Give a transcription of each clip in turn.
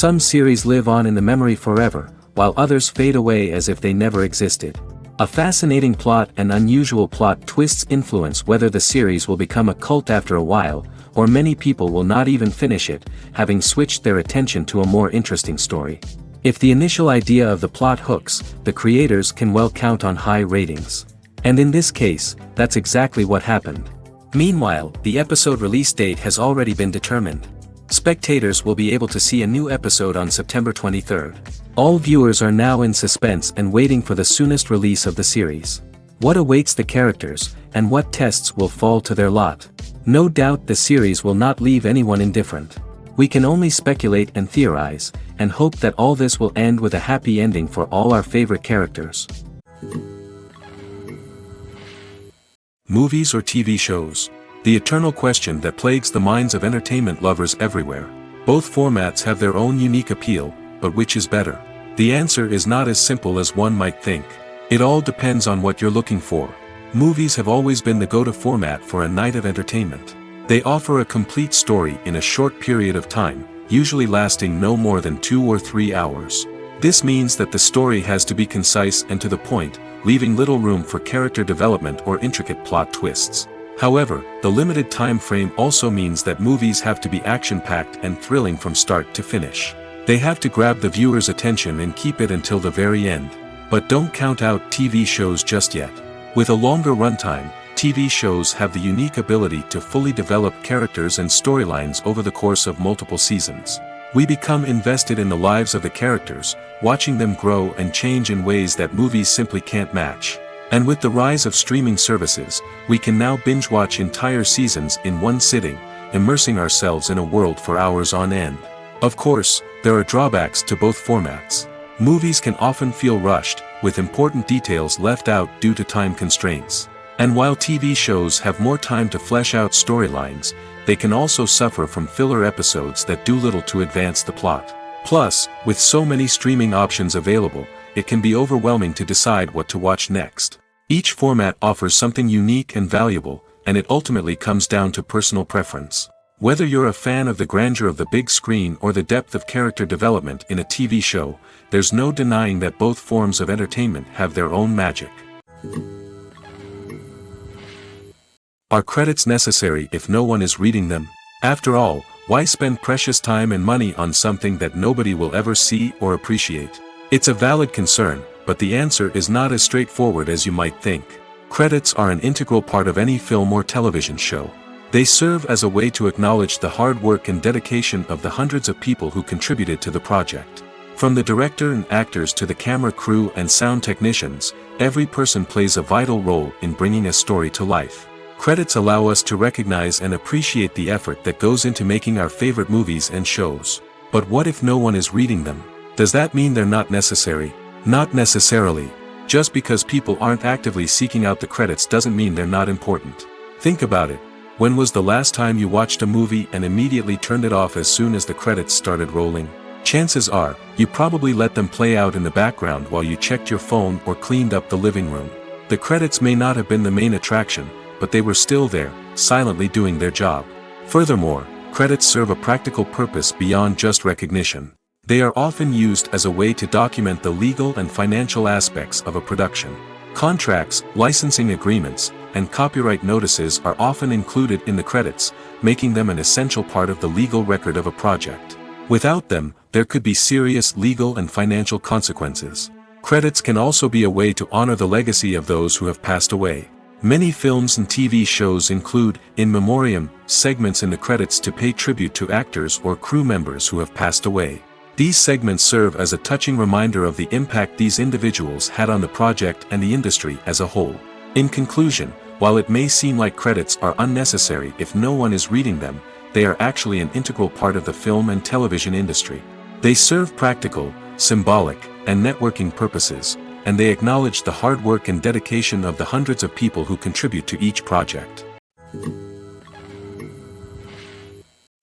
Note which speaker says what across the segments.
Speaker 1: Some series live on in the memory forever, while others fade away as if they never existed. A fascinating plot and unusual plot twists influence whether the series will become a cult after a while, or many people will not even finish it, having switched their attention to a more interesting story. If the initial idea of the plot hooks, the creators can well count on high ratings. And in this case, that's exactly what happened. Meanwhile, the episode release date has already been determined. Spectators will be able to see a new episode on September 23rd. All viewers are now in suspense and waiting for the soonest release of the series. What awaits the characters, and what tests will fall to their lot? No doubt the series will not leave anyone indifferent. We can only speculate and theorize, and hope that all this will end with a happy ending for all our favorite characters. Movies or TV shows? The eternal question that plagues the minds of entertainment lovers everywhere. Both formats have their own unique appeal, but which is better? The answer is not as simple as one might think. It all depends on what you're looking for. Movies have always been the go-to format for a night of entertainment. They offer a complete story in a short period of time, usually lasting no more than 2 or 3 hours. This means that the story has to be concise and to the point, leaving little room for character development or intricate plot twists. However, the limited time frame also means that movies have to be action-packed and thrilling from start to finish. They have to grab the viewer's attention and keep it until the very end. But don't count out TV shows just yet. With a longer runtime, TV shows have the unique ability to fully develop characters and storylines over the course of multiple seasons. We become invested in the lives of the characters, watching them grow and change in ways that movies simply can't match. And with the rise of streaming services, we can now binge-watch entire seasons in one sitting, immersing ourselves in a world for hours on end. Of course, there are drawbacks to both formats. Movies can often feel rushed, with important details left out due to time constraints. And while TV shows have more time to flesh out storylines, they can also suffer from filler episodes that do little to advance the plot. Plus, with so many streaming options available, it can be overwhelming to decide what to watch next. Each format offers something unique and valuable, and it ultimately comes down to personal preference. Whether you're a fan of the grandeur of the big screen or the depth of character development in a TV show, there's no denying that both forms of entertainment have their own magic. Are credits necessary if no one is reading them? After all, why spend precious time and money on something that nobody will ever see or appreciate? It's a valid concern, but the answer is not as straightforward as you might think. Credits are an integral part of any film or television show. They serve as a way to acknowledge the hard work and dedication of the hundreds of people who contributed to the project. From the director and actors to the camera crew and sound technicians, every person plays a vital role in bringing a story to life. Credits allow us to recognize and appreciate the effort that goes into making our favorite movies and shows. But what if no one is reading them? Does that mean they're not necessary? Not necessarily. Just because people aren't actively seeking out the credits doesn't mean they're not important. Think about it. When was the last time you watched a movie and immediately turned it off as soon as the credits started rolling? Chances are, you probably let them play out in the background while you checked your phone or cleaned up the living room. The credits may not have been the main attraction, but they were still there, silently doing their job. Furthermore, credits serve a practical purpose beyond just recognition. They are often used as a way to document the legal and financial aspects of a production. Contracts, licensing agreements, and copyright notices are often included in the credits, making them an essential part of the legal record of a project. Without them, there could be serious legal and financial consequences. Credits can also be a way to honor the legacy of those who have passed away. Many films and TV shows include, in memoriam, segments in the credits to pay tribute to actors or crew members who have passed away. These segments serve as a touching reminder of the impact these individuals had on the project and the industry as a whole. In conclusion, while it may seem like credits are unnecessary if no one is reading them, they are actually an integral part of the film and television industry. They serve practical, symbolic, and networking purposes, and they acknowledge the hard work and dedication of the hundreds of people who contribute to each project.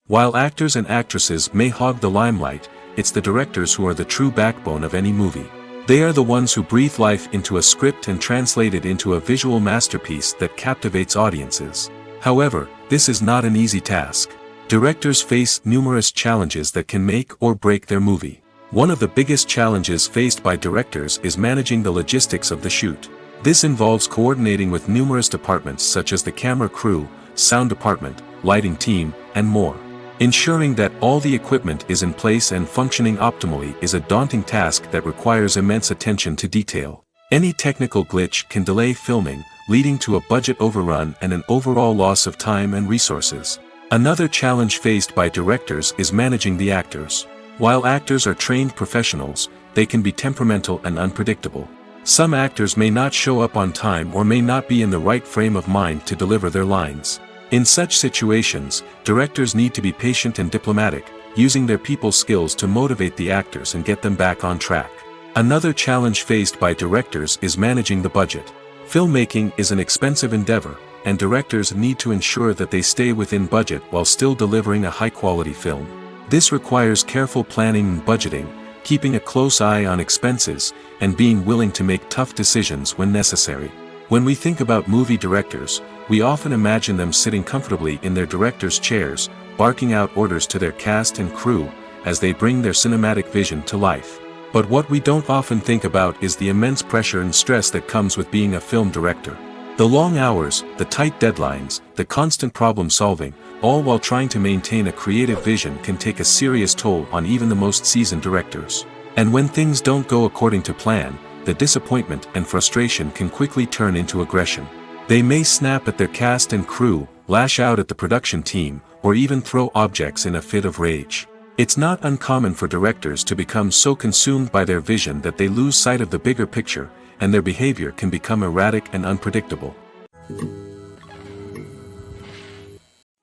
Speaker 1: While actors and actresses may hog the limelight, it's the directors who are the true backbone of any movie. They are the ones who breathe life into a script and translate it into a visual masterpiece that captivates audiences. However, this is not an easy task. Directors face numerous challenges that can make or break their movie. One of the biggest challenges faced by directors is managing the logistics of the shoot. This involves coordinating with numerous departments such as the camera crew, sound department, lighting team, and more. Ensuring that all the equipment is in place and functioning optimally is a daunting task that requires immense attention to detail. Any technical glitch can delay filming, leading to a budget overrun and an overall loss of time and resources. Another challenge faced by directors is managing the actors. While actors are trained professionals, they can be temperamental and unpredictable. Some actors may not show up on time or may not be in the right frame of mind to deliver their lines. In such situations, directors need to be patient and diplomatic, using their people skills to motivate the actors and get them back on track. Another challenge faced by directors is managing the budget. Filmmaking is an expensive endeavor, and directors need to ensure that they stay within budget while still delivering a high-quality film. This requires careful planning and budgeting, keeping a close eye on expenses, and being willing to make tough decisions when necessary. When we think about movie directors, we often imagine them sitting comfortably in their director's chairs, barking out orders to their cast and crew, as they bring their cinematic vision to life. But what we don't often think about is the immense pressure and stress that comes with being a film director. The long hours, the tight deadlines, the constant problem solving, all while trying to maintain a creative vision can take a serious toll on even the most seasoned directors. And when things don't go according to plan, the disappointment and frustration can quickly turn into aggression. They may snap at their cast and crew, lash out at the production team, or even throw objects in a fit of rage. It's not uncommon for directors to become so consumed by their vision that they lose sight of the bigger picture, and their behavior can become erratic and unpredictable.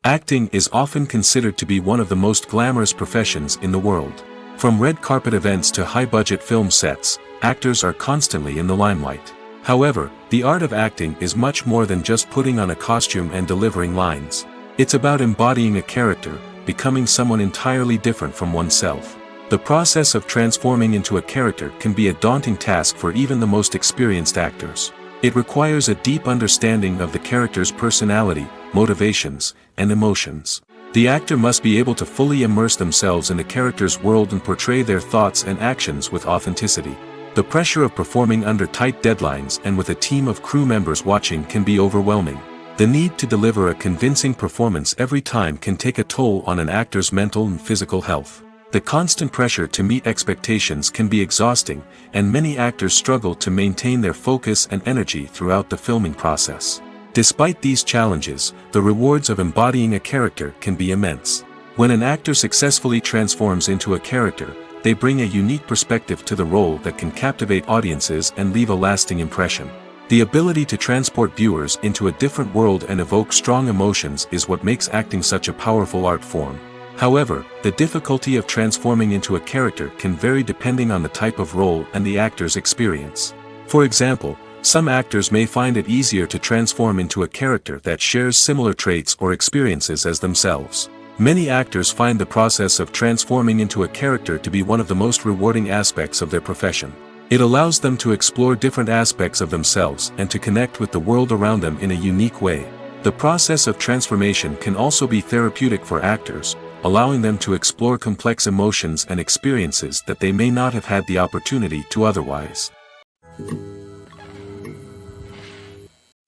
Speaker 1: Acting is often considered to be one of the most glamorous professions in the world. From red carpet events to high-budget film sets, actors are constantly in the limelight. However, the art of acting is much more than just putting on a costume and delivering lines. It's about embodying a character, becoming someone entirely different from oneself. The process of transforming into a character can be a daunting task for even the most experienced actors. It requires a deep understanding of the character's personality, motivations, and emotions. The actor must be able to fully immerse themselves in the character's world and portray their thoughts and actions with authenticity. The pressure of performing under tight deadlines and with a team of crew members watching can be overwhelming. The need to deliver a convincing performance every time can take a toll on an actor's mental and physical health. The constant pressure to meet expectations can be exhausting, and many actors struggle to maintain their focus and energy throughout the filming process. Despite these challenges, the rewards of embodying a character can be immense. When an actor successfully transforms into a character, they bring a unique perspective to the role that can captivate audiences and leave a lasting impression. The ability to transport viewers into a different world and evoke strong emotions is what makes acting such a powerful art form. However, the difficulty of transforming into a character can vary depending on the type of role and the actor's experience. For example, some actors may find it easier to transform into a character that shares similar traits or experiences as themselves. Many actors find the process of transforming into a character to be one of the most rewarding aspects of their profession. It allows them to explore different aspects of themselves and to connect with the world around them in a unique way. The process of transformation can also be therapeutic for actors, allowing them to explore complex emotions and experiences that they may not have had the opportunity to otherwise.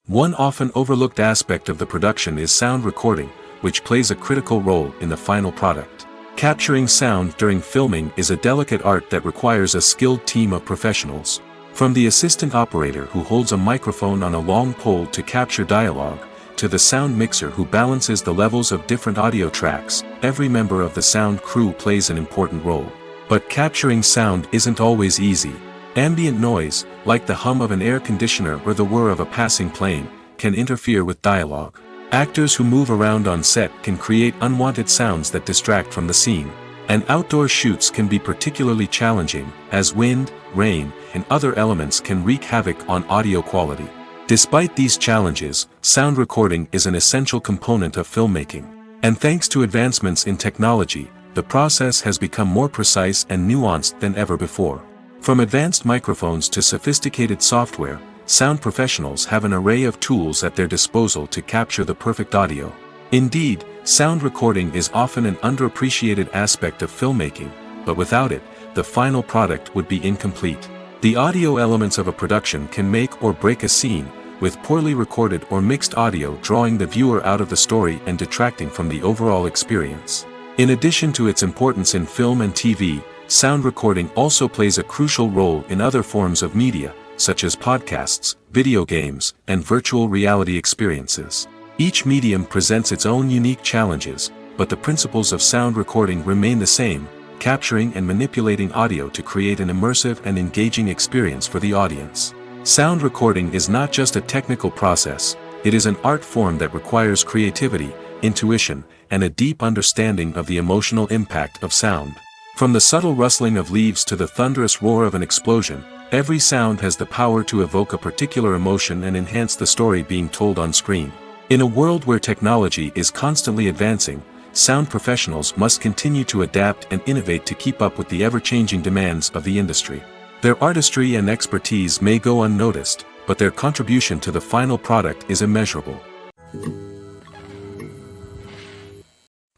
Speaker 1: One often overlooked aspect of the production is sound recording, which plays a critical role in the final product. Capturing sound during filming is a delicate art that requires a skilled team of professionals. From the assistant operator who holds a microphone on a long pole to capture dialogue, to the sound mixer who balances the levels of different audio tracks, every member of the sound crew plays an important role. But capturing sound isn't always easy. Ambient noise, like the hum of an air conditioner or the whir of a passing plane, can interfere with dialogue. Actors who move around on set can create unwanted sounds that distract from the scene. And outdoor shoots can be particularly challenging, as wind, rain, and other elements can wreak havoc on audio quality. Despite these challenges, sound recording is an essential component of filmmaking. And thanks to advancements in technology, the process has become more precise and nuanced than ever before. From advanced microphones to sophisticated software, sound professionals have an array of tools at their disposal to capture the perfect audio. Indeed, sound recording is often an underappreciated aspect of filmmaking, but without it, the final product would be incomplete. The audio elements of a production can make or break a scene, with poorly recorded or mixed audio drawing the viewer out of the story and detracting from the overall experience. In addition to its importance in film and TV, sound recording also plays a crucial role in other forms of media, such as podcasts, video games, and virtual reality experiences. Each medium presents its own unique challenges, but the principles of sound recording remain the same, capturing and manipulating audio to create an immersive and engaging experience for the audience. Sound recording is not just a technical process, it is an art form that requires creativity, intuition, and a deep understanding of the emotional impact of sound. From the subtle rustling of leaves to the thunderous roar of an explosion, every sound has the power to evoke a particular emotion and enhance the story being told on screen. In a world where technology is constantly advancing, sound professionals must continue to adapt and innovate to keep up with the ever-changing demands of the industry. Their artistry and expertise may go unnoticed, but their contribution to the final product is immeasurable.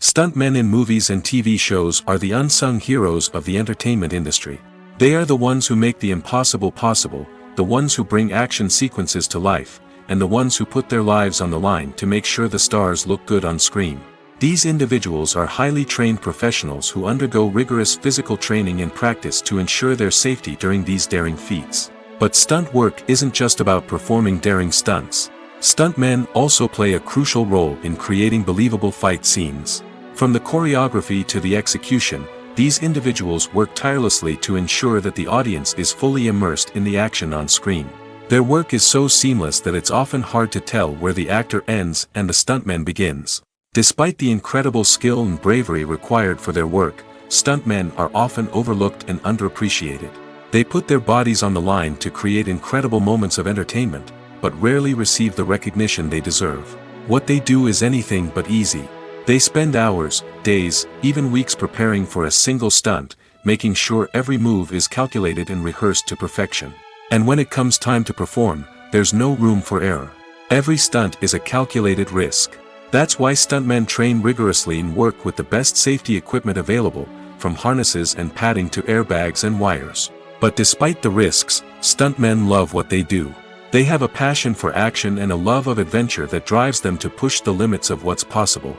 Speaker 1: Stuntmen in movies and TV shows are the unsung heroes of the entertainment industry. They are the ones who make the impossible possible, the ones who bring action sequences to life, and the ones who put their lives on the line to make sure the stars look good on screen. These individuals are highly trained professionals who undergo rigorous physical training and practice to ensure their safety during these daring feats. But stunt work isn't just about performing daring stunts. Stuntmen also play a crucial role in creating believable fight scenes. From the choreography to the execution, these individuals work tirelessly to ensure that the audience is fully immersed in the action on screen. Their work is so seamless that it's often hard to tell where the actor ends and the stuntman begins. Despite the incredible skill and bravery required for their work, stuntmen are often overlooked and underappreciated. They put their bodies on the line to create incredible moments of entertainment, but rarely receive the recognition they deserve. What they do is anything but easy. They spend hours, days, even weeks preparing for a single stunt, making sure every move is calculated and rehearsed to perfection. And when it comes time to perform, there's no room for error. Every stunt is a calculated risk. That's why stuntmen train rigorously and work with the best safety equipment available, from harnesses and padding to airbags and wires. But despite the risks, stuntmen love what they do. They have a passion for action and a love of adventure that drives them to push the limits of what's possible.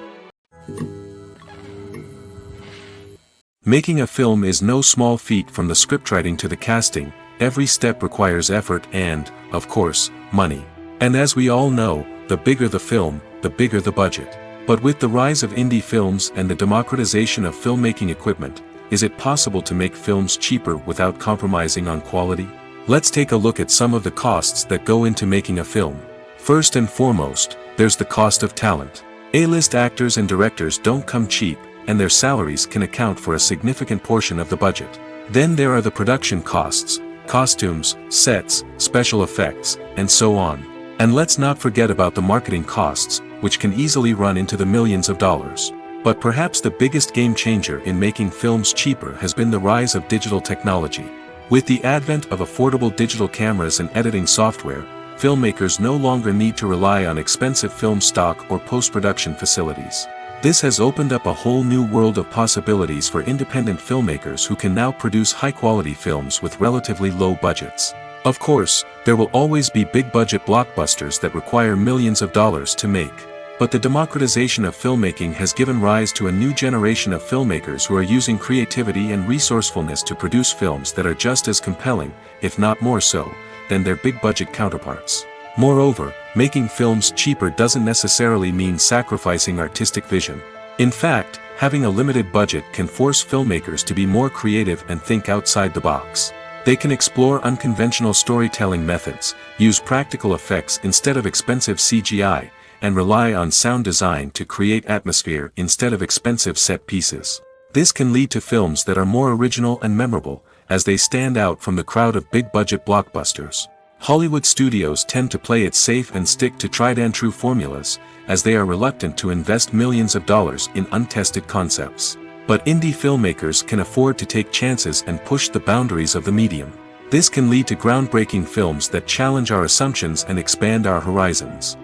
Speaker 1: Making a film is no small feat. From the scriptwriting to the casting, every step requires effort and, of course, money. And as we all know, the bigger the film, the bigger the budget. But with the rise of indie films and the democratization of filmmaking equipment, is it possible to make films cheaper without compromising on quality? Let's take a look at some of the costs that go into making a film. First and foremost, there's the cost of talent. A-list actors and directors don't come cheap, and their salaries can account for a significant portion of the budget. Then there are the production costs, costumes, sets, special effects, and so on. And let's not forget about the marketing costs, which can easily run into the millions of dollars. But perhaps the biggest game changer in making films cheaper has been the rise of digital technology. With the advent of affordable digital cameras and editing software, filmmakers no longer need to rely on expensive film stock or post-production facilities. This has opened up a whole new world of possibilities for independent filmmakers who can now produce high-quality films with relatively low budgets. Of course, there will always be big-budget blockbusters that require millions of dollars to make. But the democratization of filmmaking has given rise to a new generation of filmmakers who are using creativity and resourcefulness to produce films that are just as compelling, if not more so, than their big-budget counterparts. Moreover, making films cheaper doesn't necessarily mean sacrificing artistic vision. In fact, having a limited budget can force filmmakers to be more creative and think outside the box. They can explore unconventional storytelling methods, use practical effects instead of expensive CGI, and rely on sound design to create atmosphere instead of expensive set pieces. This can lead to films that are more original and memorable, as they stand out from the crowd of big-budget blockbusters. Hollywood studios tend to play it safe and stick to tried-and-true formulas, as they are reluctant to invest millions of dollars in untested concepts. But indie filmmakers can afford to take chances and push the boundaries of the medium. This can lead to groundbreaking films that challenge our assumptions and expand our horizons.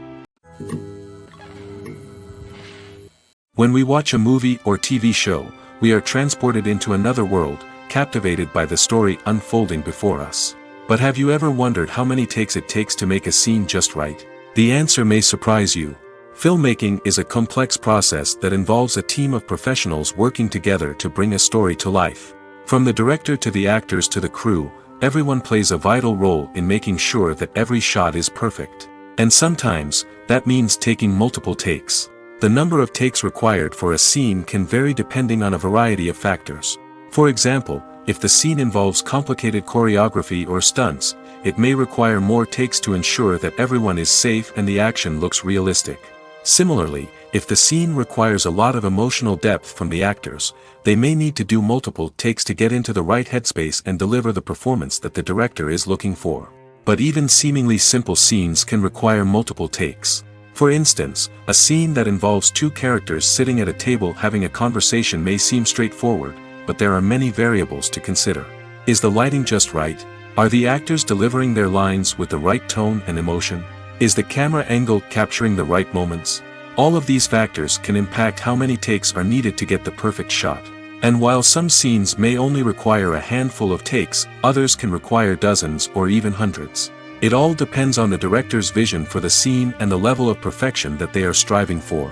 Speaker 1: When we watch a movie or TV show, we are transported into another world, captivated by the story unfolding before us. But have you ever wondered how many takes it takes to make a scene just right? The answer may surprise you. Filmmaking is a complex process that involves a team of professionals working together to bring a story to life. From the director to the actors to the crew, everyone plays a vital role in making sure that every shot is perfect. And sometimes, that means taking multiple takes. The number of takes required for a scene can vary depending on a variety of factors. For example, if the scene involves complicated choreography or stunts, it may require more takes to ensure that everyone is safe and the action looks realistic. Similarly, if the scene requires a lot of emotional depth from the actors, they may need to do multiple takes to get into the right headspace and deliver the performance that the director is looking for. But even seemingly simple scenes can require multiple takes. For instance, a scene that involves two characters sitting at a table having a conversation may seem straightforward, but there are many variables to consider. Is the lighting just right? Are the actors delivering their lines with the right tone and emotion? Is the camera angle capturing the right moments? All of these factors can impact how many takes are needed to get the perfect shot. And while some scenes may only require a handful of takes, others can require dozens or even hundreds. It all depends on the director's vision for the scene and the level of perfection that they are striving for.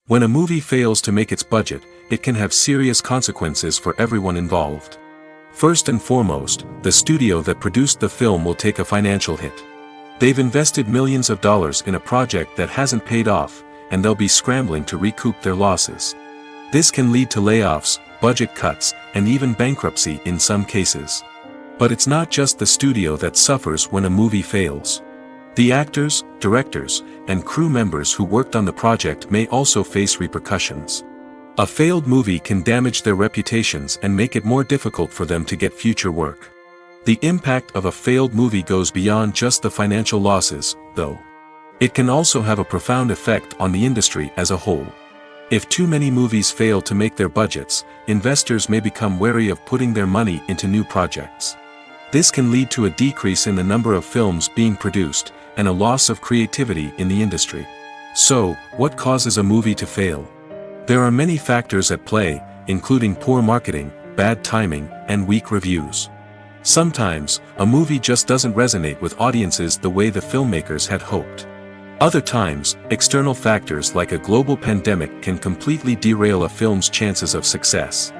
Speaker 1: When a movie fails to make its budget, it can have serious consequences for everyone involved. First and foremost, the studio that produced the film will take a financial hit. They've invested millions of dollars in a project that hasn't paid off, and they'll be scrambling to recoup their losses. This can lead to layoffs, budget cuts, and even bankruptcy in some cases. But it's not just the studio that suffers when a movie fails. The actors, directors, and crew members who worked on the project may also face repercussions. A failed movie can damage their reputations and make it more difficult for them to get future work. The impact of a failed movie goes beyond just the financial losses, though. It can also have a profound effect on the industry as a whole. If too many movies fail to make their budgets, investors may become wary of putting their money into new projects. This can lead to a decrease in the number of films being produced, and a loss of creativity in the industry. So, what causes a movie to fail? There are many factors at play, including poor marketing, bad timing, and weak reviews. Sometimes, a movie just doesn't resonate with audiences the way the filmmakers had hoped. Other times, external factors like a global pandemic can completely derail a film's chances of success.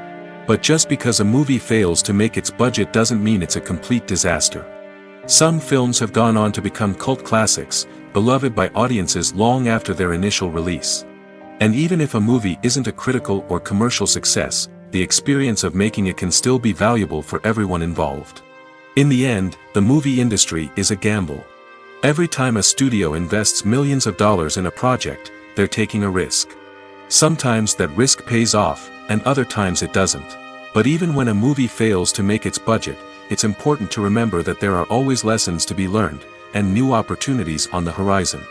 Speaker 1: But just because a movie fails to make its budget doesn't mean it's a complete disaster. Some films have gone on to become cult classics, beloved by audiences long after their initial release. And even if a movie isn't a critical or commercial success, the experience of making it can still be valuable for everyone involved. In the end, the movie industry is a gamble. Every time a studio invests millions of dollars in a project, they're taking a risk. Sometimes that risk pays off, and other times it doesn't. But even when a movie fails to make its budget, it's important to remember that there are always lessons to be learned, and new opportunities on the horizon.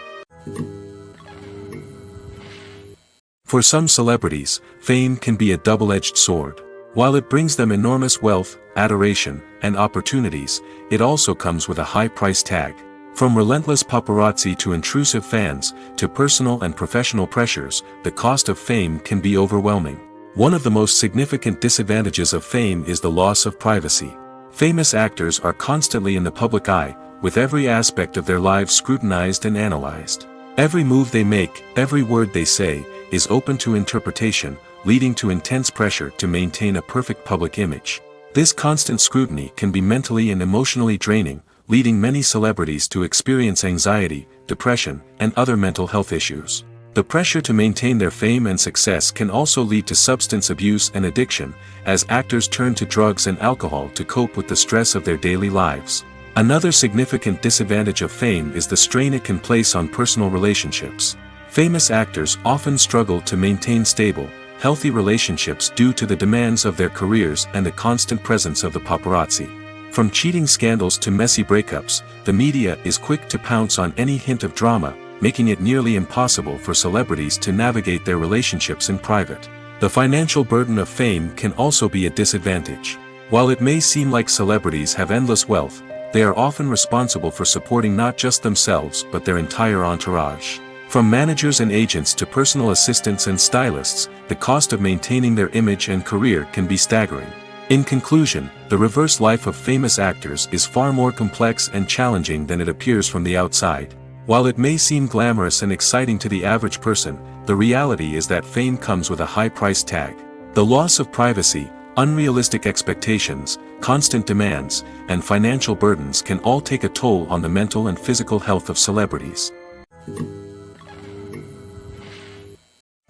Speaker 1: For some celebrities, fame can be a double-edged sword. While it brings them enormous wealth, adoration, and opportunities, it also comes with a high price tag. From relentless paparazzi to intrusive fans, to personal and professional pressures, the cost of fame can be overwhelming. One of the most significant disadvantages of fame is the loss of privacy. Famous actors are constantly in the public eye, with every aspect of their lives scrutinized and analyzed. Every move they make, every word they say, is open to interpretation, leading to intense pressure to maintain a perfect public image. This constant scrutiny can be mentally and emotionally draining, leading many celebrities to experience anxiety, depression, and other mental health issues. The pressure to maintain their fame and success can also lead to substance abuse and addiction, as actors turn to drugs and alcohol to cope with the stress of their daily lives. Another significant disadvantage of fame is the strain it can place on personal relationships. Famous actors often struggle to maintain stable, healthy relationships due to the demands of their careers and the constant presence of the paparazzi. From cheating scandals to messy breakups, the media is quick to pounce on any hint of drama, making it nearly impossible for celebrities to navigate their relationships in private. The financial burden of fame can also be a disadvantage. While it may seem like celebrities have endless wealth, they are often responsible for supporting not just themselves but their entire entourage. From managers and agents to personal assistants and stylists, the cost of maintaining their image and career can be staggering. In conclusion, the reverse life of famous actors is far more complex and challenging than it appears from the outside. While it may seem glamorous and exciting to the average person, the reality is that fame comes with a high price tag. The loss of privacy, unrealistic expectations, constant demands, and financial burdens can all take a toll on the mental and physical health of celebrities.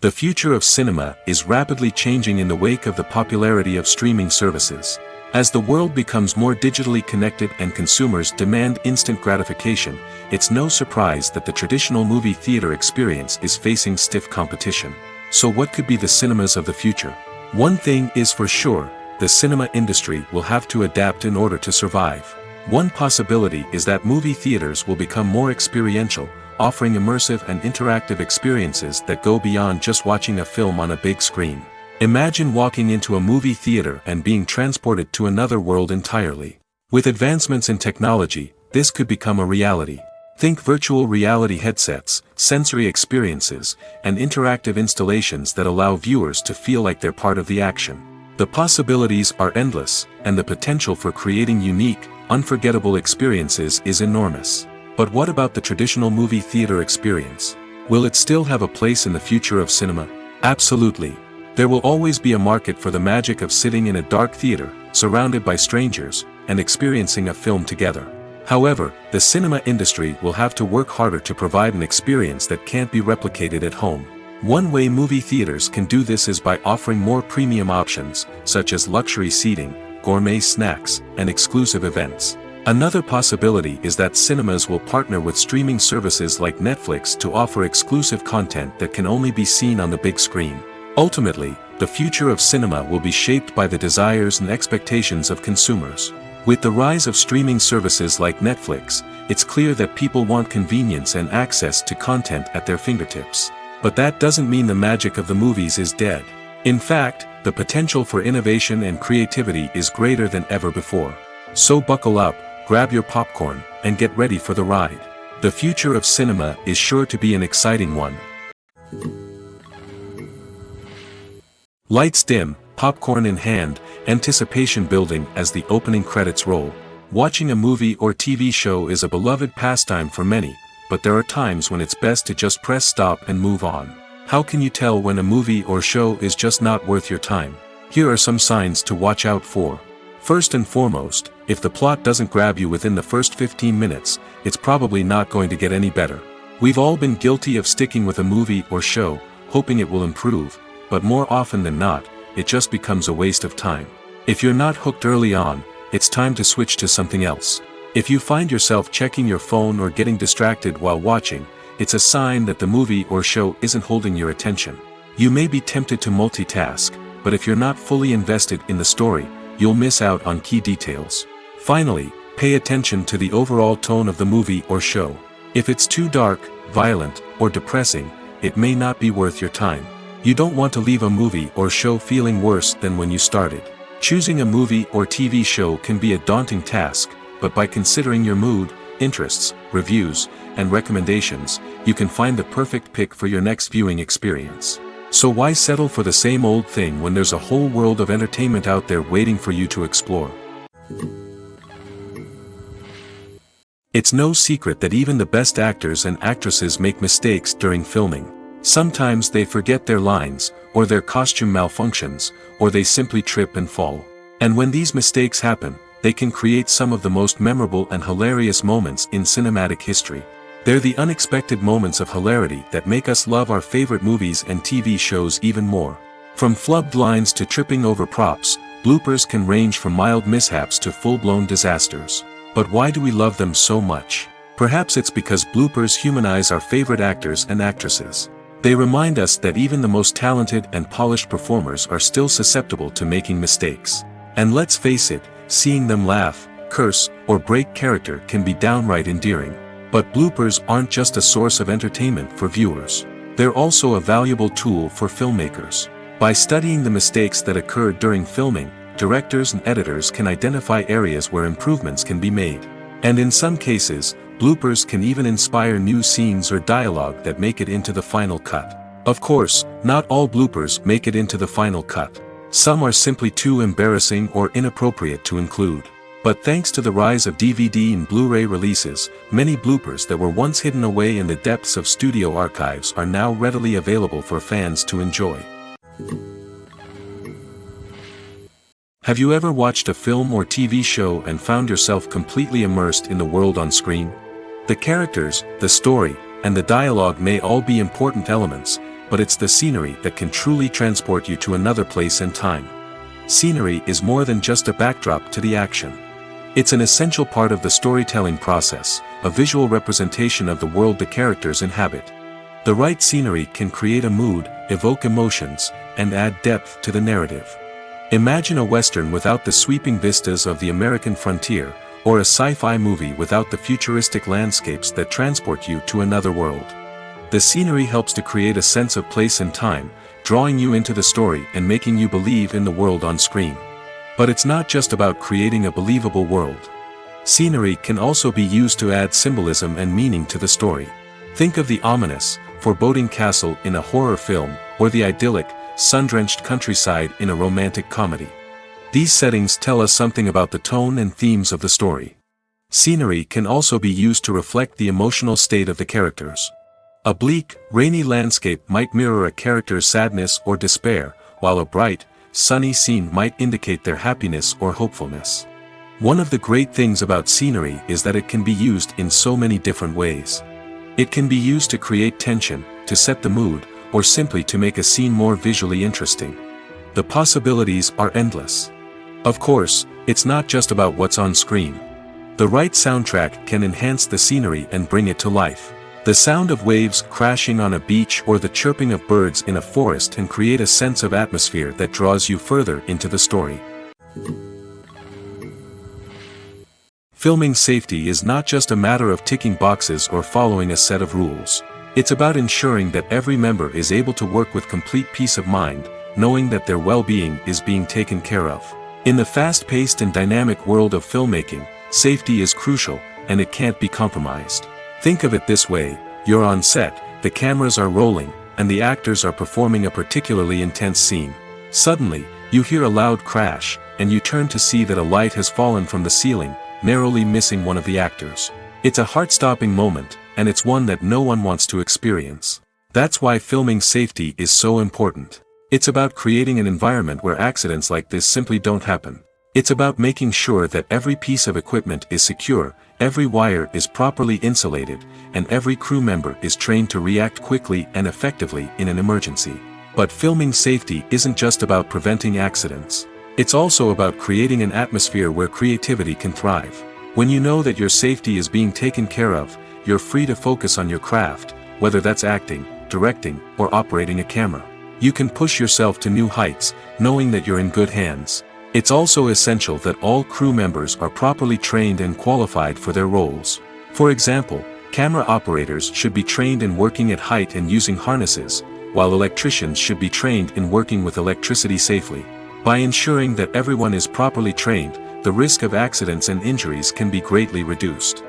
Speaker 1: The future of cinema is rapidly changing in the wake of the popularity of streaming services. As the world becomes more digitally connected and consumers demand instant gratification, it's no surprise that the traditional movie theater experience is facing stiff competition. So what could be the cinemas of the future? One thing is for sure, the cinema industry will have to adapt in order to survive. One possibility is that movie theaters will become more experiential, offering immersive and interactive experiences that go beyond just watching a film on a big screen. Imagine walking into a movie theater and being transported to another world entirely. With advancements in technology, this could become a reality. Think virtual reality headsets, sensory experiences, and interactive installations that allow viewers to feel like they're part of the action. The possibilities are endless, and the potential for creating unique, unforgettable experiences is enormous. But what about the traditional movie theater experience? Will it still have a place in the future of cinema? Absolutely. There will always be a market for the magic of sitting in a dark theater, surrounded by strangers, and experiencing a film together. However, the cinema industry will have to work harder to provide an experience that can't be replicated at home. One way movie theaters can do this is by offering more premium options, such as luxury seating, gourmet snacks, and exclusive events. Another possibility is that cinemas will partner with streaming services like Netflix to offer exclusive content that can only be seen on the big screen. Ultimately, the future of cinema will be shaped by the desires and expectations of consumers. With the rise of streaming services like Netflix, it's clear that people want convenience and access to content at their fingertips. But that doesn't mean the magic of the movies is dead. In fact, the potential for innovation and creativity is greater than ever before. So buckle up, grab your popcorn, and get ready for the ride. The future of cinema is sure to be an exciting one. Lights dim, popcorn in hand, anticipation building as the opening credits roll. Watching a movie or TV show is a beloved pastime for many, but there are times when it's best to just press stop and move on. How can you tell when a movie or show is just not worth your time? Here are some signs to watch out for. First and foremost, if the plot doesn't grab you within the first 15 minutes, it's probably not going to get any better. We've all been guilty of sticking with a movie or show, hoping it will improve, but more often than not, it just becomes a waste of time. If you're not hooked early on, it's time to switch to something else. If you find yourself checking your phone or getting distracted while watching, it's a sign that the movie or show isn't holding your attention. You may be tempted to multitask, but if you're not fully invested in the story, you'll miss out on key details. Finally, pay attention to the overall tone of the movie or show. If it's too dark, violent, or depressing, it may not be worth your time. You don't want to leave a movie or show feeling worse than when you started. Choosing a movie or TV show can be a daunting task, but by considering your mood, interests, reviews, and recommendations, you can find the perfect pick for your next viewing experience. So why settle for the same old thing when there's a whole world of entertainment out there waiting for you to explore? It's no secret that even the best actors and actresses make mistakes during filming. Sometimes they forget their lines, or their costume malfunctions, or they simply trip and fall. And when these mistakes happen, they can create some of the most memorable and hilarious moments in cinematic history. They're the unexpected moments of hilarity that make us love our favorite movies and TV shows even more. From flubbed lines to tripping over props, bloopers can range from mild mishaps to full-blown disasters. But why do we love them so much? Perhaps it's because bloopers humanize our favorite actors and actresses. They remind us that even the most talented and polished performers are still susceptible to making mistakes. And let's face it, seeing them laugh, curse, or break character can be downright endearing. But bloopers aren't just a source of entertainment for viewers. They're also a valuable tool for filmmakers. By studying the mistakes that occurred during filming, directors and editors can identify areas where improvements can be made. And in some cases, bloopers can even inspire new scenes or dialogue that make it into the final cut. Of course, not all bloopers make it into the final cut. Some are simply too embarrassing or inappropriate to include. But thanks to the rise of DVD and Blu-ray releases, many bloopers that were once hidden away in the depths of studio archives are now readily available for fans to enjoy. Have you ever watched a film or TV show and found yourself completely immersed in the world on screen? The characters, the story, and the dialogue may all be important elements, but it's the scenery that can truly transport you to another place and time. Scenery is more than just a backdrop to the action. It's an essential part of the storytelling process, a visual representation of the world the characters inhabit. The right scenery can create a mood, evoke emotions, and add depth to the narrative. Imagine a Western without the sweeping vistas of the American frontier, or a sci-fi movie without the futuristic landscapes that transport you to another world. The scenery helps to create a sense of place and time, drawing you into the story and making you believe in the world on screen. But it's not just about creating a believable world. Scenery can also be used to add symbolism and meaning to the story. Think of the ominous, foreboding castle in a horror film, or the idyllic, sun-drenched countryside in a romantic comedy. These settings tell us something about the tone and themes of the story. Scenery can also be used to reflect the emotional state of the characters. A bleak, rainy landscape might mirror a character's sadness or despair, while a bright, sunny scene might indicate their happiness or hopefulness. One of the great things about scenery is that it can be used in so many different ways. It can be used to create tension, to set the mood, or simply to make a scene more visually interesting. The possibilities are endless. Of course, it's not just about what's on screen. The right soundtrack can enhance the scenery and bring it to life. The sound of waves crashing on a beach or the chirping of birds in a forest can create a sense of atmosphere that draws you further into the story. Filming safety is not just a matter of ticking boxes or following a set of rules. It's about ensuring that every member is able to work with complete peace of mind, knowing that their well-being is being taken care of. In the fast-paced and dynamic world of filmmaking, safety is crucial, and it can't be compromised. Think of it this way: you're on set, the cameras are rolling, and the actors are performing a particularly intense scene. Suddenly, you hear a loud crash, and you turn to see that a light has fallen from the ceiling, narrowly missing one of the actors. It's a heart-stopping moment, and it's one that no one wants to experience. That's why filming safety is so important. It's about creating an environment where accidents like this simply don't happen. It's about making sure that every piece of equipment is secure, every wire is properly insulated, and every crew member is trained to react quickly and effectively in an emergency. But filming safety isn't just about preventing accidents. It's also about creating an atmosphere where creativity can thrive. When you know that your safety is being taken care of, you're free to focus on your craft, whether that's acting, directing, or operating a camera. You can push yourself to new heights, knowing that you're in good hands. It's also essential that all crew members are properly trained and qualified for their roles. For example, camera operators should be trained in working at height and using harnesses, while electricians should be trained in working with electricity safely. By ensuring that everyone is properly trained, the risk of accidents and injuries can be greatly reduced.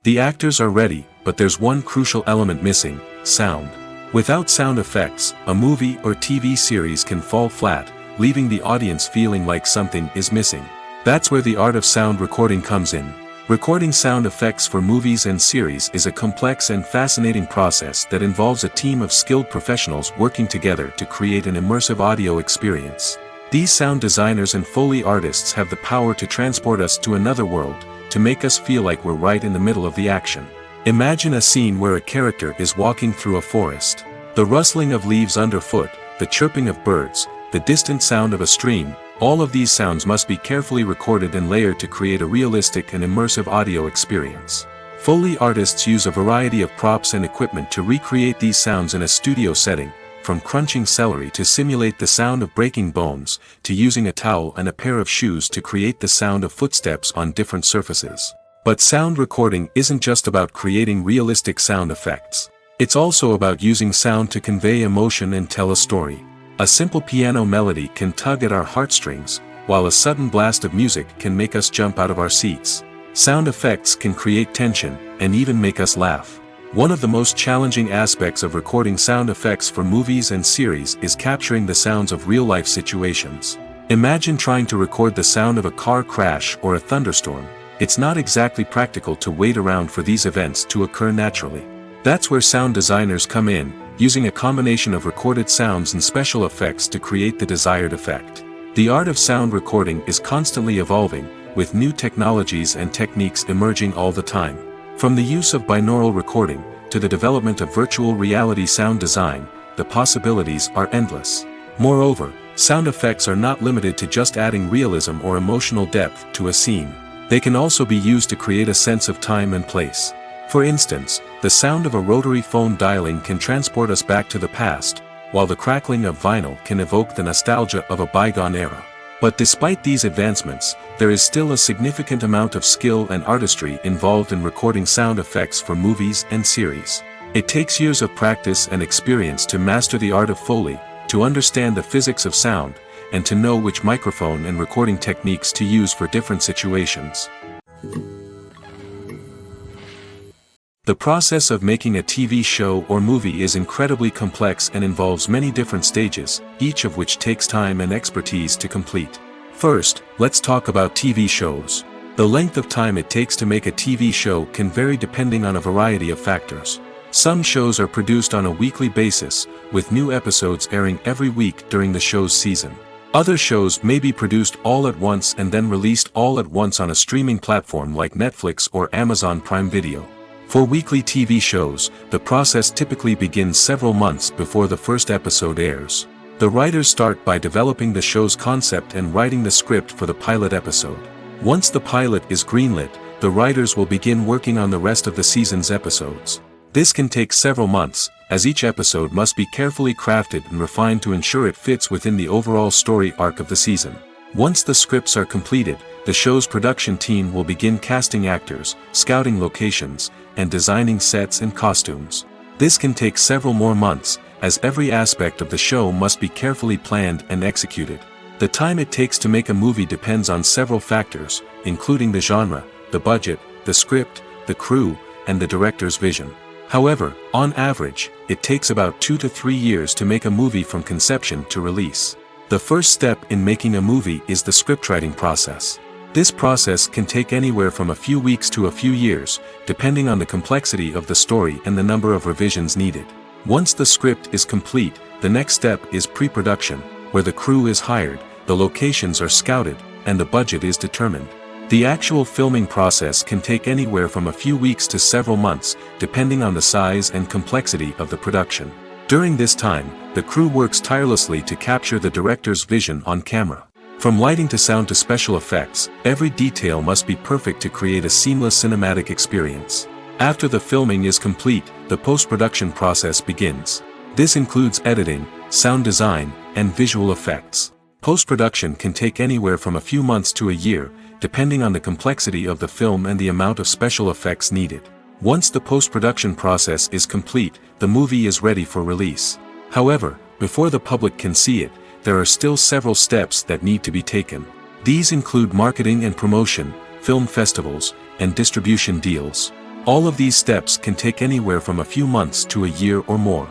Speaker 1: The actors are ready, but there's one crucial element missing: sound. Without sound effects, a movie or TV series can fall flat, leaving the audience feeling like something is missing. That's where the art of sound recording comes in. Recording sound effects for movies and series is a complex and fascinating process that involves a team of skilled professionals working together to create an immersive audio experience. These sound designers and Foley artists have the power to transport us to another world, to make us feel like we're right in the middle of the action. Imagine a scene where a character is walking through a forest. The rustling of leaves underfoot, the chirping of birds, the distant sound of a stream, all of these sounds must be carefully recorded and layered to create a realistic and immersive audio experience. Foley artists use a variety of props and equipment to recreate these sounds in a studio setting, from crunching celery to simulate the sound of breaking bones, to using a towel and a pair of shoes to create the sound of footsteps on different surfaces. But sound recording isn't just about creating realistic sound effects. It's also about using sound to convey emotion and tell a story. A simple piano melody can tug at our heartstrings, while a sudden blast of music can make us jump out of our seats. Sound effects can create tension, and even make us laugh. One of the most challenging aspects of recording sound effects for movies and series is capturing the sounds of real-life situations. Imagine trying to record the sound of a car crash or a thunderstorm. It's not exactly practical to wait around for these events to occur naturally. That's where sound designers come in, using a combination of recorded sounds and special effects to create the desired effect. The art of sound recording is constantly evolving, with new technologies and techniques emerging all the time. From the use of binaural recording, to the development of virtual reality sound design, the possibilities are endless. Moreover, sound effects are not limited to just adding realism or emotional depth to a scene. They can also be used to create a sense of time and place. For instance, the sound of a rotary phone dialing can transport us back to the past, while the crackling of vinyl can evoke the nostalgia of a bygone era. But despite these advancements, there is still a significant amount of skill and artistry involved in recording sound effects for movies and series. It takes years of practice and experience to master the art of Foley, to understand the physics of sound, and to know which microphone and recording techniques to use for different situations. The process of making a TV show or movie is incredibly complex and involves many different stages, each of which takes time and expertise to complete. First, let's talk about TV shows. The length of time it takes to make a TV show can vary depending on a variety of factors. Some shows are produced on a weekly basis, with new episodes airing every week during the show's season. Other shows may be produced all at once and then released all at once on a streaming platform like Netflix or Amazon Prime Video. For weekly TV shows, the process typically begins several months before the first episode airs. The writers start by developing the show's concept and writing the script for the pilot episode. Once the pilot is greenlit, the writers will begin working on the rest of the season's episodes. This can take several months, as each episode must be carefully crafted and refined to ensure it fits within the overall story arc of the season. Once the scripts are completed, the show's production team will begin casting actors, scouting locations, and designing sets and costumes. This can take several more months, as every aspect of the show must be carefully planned and executed. The time it takes to make a movie depends on several factors, including the genre, the budget, the script, the crew, and the director's vision. However, on average, it takes about 2 to 3 years to make a movie from conception to release. The first step in making a movie is the scriptwriting process. This process can take anywhere from a few weeks to a few years, depending on the complexity of the story and the number of revisions needed. Once the script is complete, the next step is pre-production, where the crew is hired, the locations are scouted, and the budget is determined. The actual filming process can take anywhere from a few weeks to several months, depending on the size and complexity of the production. During this time, the crew works tirelessly to capture the director's vision on camera. From lighting to sound to special effects, every detail must be perfect to create a seamless cinematic experience. After the filming is complete, the post-production process begins. This includes editing, sound design, and visual effects. Post-production can take anywhere from a few months to a year, depending on the complexity of the film and the amount of special effects needed. Once the post-production process is complete, the movie is ready for release. However, before the public can see it, there are still several steps that need to be taken. These include marketing and promotion, film festivals, and distribution deals. All of these steps can take anywhere from a few months to a year or more.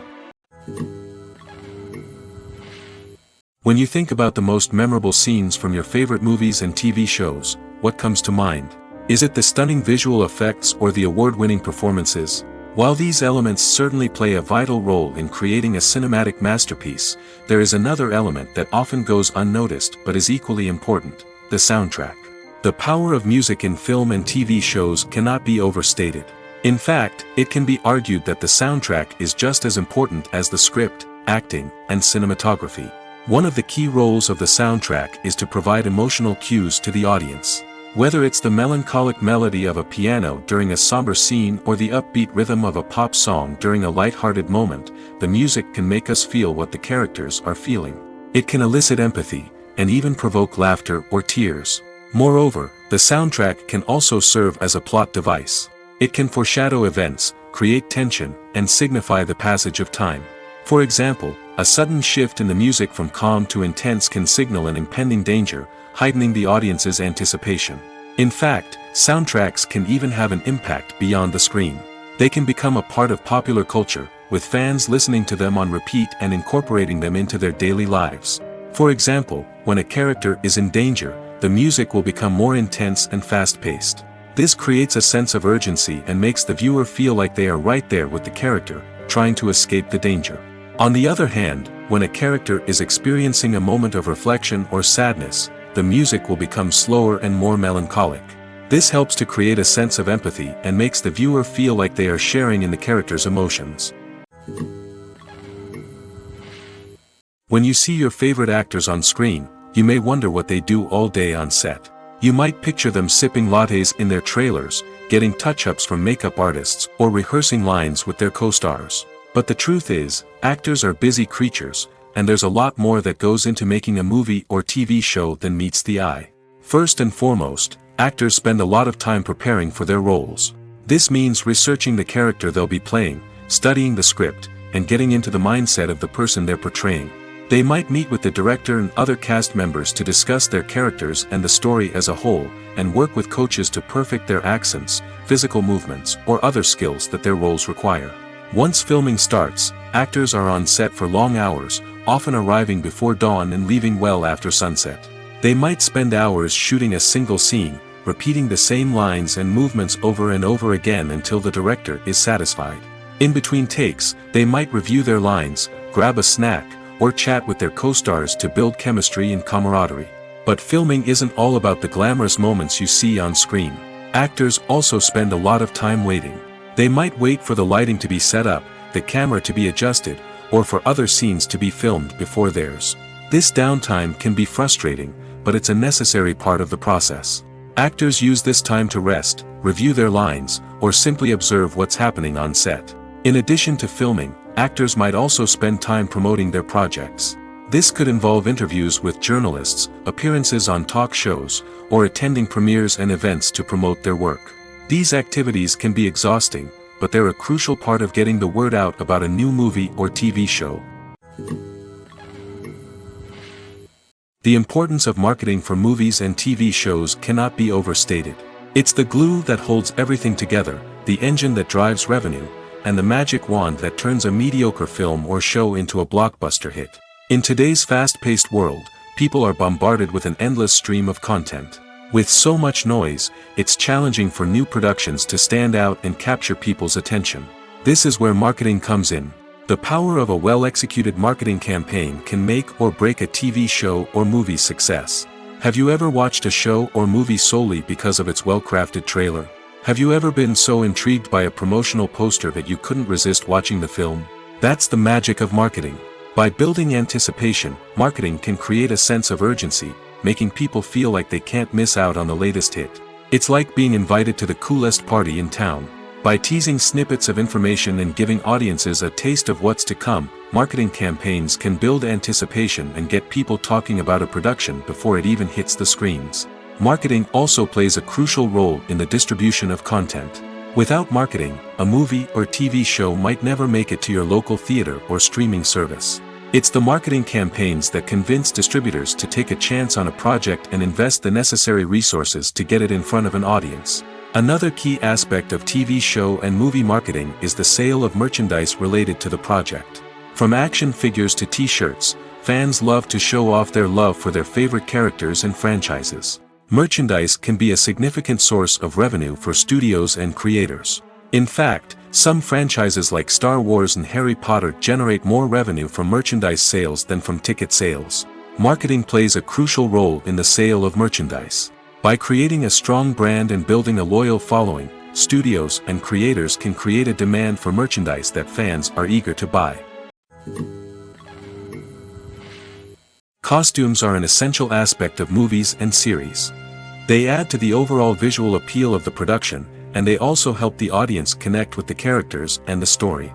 Speaker 1: When you think about the most memorable scenes from your favorite movies and TV shows, what comes to mind? Is it the stunning visual effects or the award-winning performances? While these elements certainly play a vital role in creating a cinematic masterpiece, there is another element that often goes unnoticed but is equally important: the soundtrack. The power of music in film and TV shows cannot be overstated. In fact, it can be argued that the soundtrack is just as important as the script, acting, and cinematography. One of the key roles of the soundtrack is to provide emotional cues to the audience. Whether it's the melancholic melody of a piano during a somber scene or the upbeat rhythm of a pop song during a light-hearted moment, the music can make us feel what the characters are feeling. It can elicit empathy, and even provoke laughter or tears. Moreover, the soundtrack can also serve as a plot device. It can foreshadow events, create tension, and signify the passage of time. For example, a sudden shift in the music from calm to intense can signal an impending danger, heightening the audience's anticipation. In fact, soundtracks can even have an impact beyond the screen. They can become a part of popular culture, with fans listening to them on repeat and incorporating them into their daily lives. For example, when a character is in danger, the music will become more intense and fast-paced. This creates a sense of urgency and makes the viewer feel like they are right there with the character, trying to escape the danger. On the other hand, when a character is experiencing a moment of reflection or sadness, the music will become slower and more melancholic. This helps to create a sense of empathy and makes the viewer feel like they are sharing in the character's emotions. When you see your favorite actors on screen, you may wonder what they do all day on set. You might picture them sipping lattes in their trailers, getting touch-ups from makeup artists, or rehearsing lines with their co-stars. But the truth is, actors are busy creatures, and there's a lot more that goes into making a movie or TV show than meets the eye. First and foremost, actors spend a lot of time preparing for their roles. This means researching the character they'll be playing, studying the script, and getting into the mindset of the person they're portraying. They might meet with the director and other cast members to discuss their characters and the story as a whole, and work with coaches to perfect their accents, physical movements, or other skills that their roles require. Once filming starts, actors are on set for long hours, often arriving before dawn and leaving well after sunset. They might spend hours shooting a single scene, repeating the same lines and movements over and over again until the director is satisfied. In between takes, they might review their lines, grab a snack, or chat with their co-stars to build chemistry and camaraderie. But filming isn't all about the glamorous moments you see on screen. Actors also spend a lot of time waiting. They might wait for the lighting to be set up, the camera to be adjusted, or for other scenes to be filmed before theirs. This downtime can be frustrating, but it's a necessary part of the process. Actors use this time to rest, review their lines, or simply observe what's happening on set. In addition to filming, actors might also spend time promoting their projects. This could involve interviews with journalists, appearances on talk shows, or attending premieres and events to promote their work. These activities can be exhausting, but they're a crucial part of getting the word out about a new movie or TV show. The importance of marketing for movies and TV shows cannot be overstated. It's the glue that holds everything together, the engine that drives revenue, and the magic wand that turns a mediocre film or show into a blockbuster hit. In today's fast-paced world, people are bombarded with an endless stream of content. With so much noise, it's challenging for new productions to stand out and capture people's attention. This is where marketing comes in. The power of a well-executed marketing campaign can make or break a TV show or movie's success. Have you ever watched a show or movie solely because of its well-crafted trailer? Have you ever been so intrigued by a promotional poster that you couldn't resist watching the film? That's the magic of marketing. By building anticipation, marketing can create a sense of urgency, making people feel like they can't miss out on the latest hit. It's like being invited to the coolest party in town. By teasing snippets of information and giving audiences a taste of what's to come, marketing campaigns can build anticipation and get people talking about a production before it even hits the screens. Marketing also plays a crucial role in the distribution of content. Without marketing, a movie or TV show might never make it to your local theater or streaming service. It's the marketing campaigns that convince distributors to take a chance on a project and invest the necessary resources to get it in front of an audience. Another key aspect of TV show and movie marketing is the sale of merchandise related to the project. From action figures to t-shirts, fans love to show off their love for their favorite characters and franchises. Merchandise can be a significant source of revenue for studios and creators. In fact, some franchises like Star Wars and Harry Potter generate more revenue from merchandise sales than from ticket sales. Marketing plays a crucial role in the sale of merchandise. By creating a strong brand and building a loyal following, studios and creators can create a demand for merchandise that fans are eager to buy. Costumes are an essential aspect of movies and series. They add to the overall visual appeal of the production, and they also help the audience connect with the characters and the story.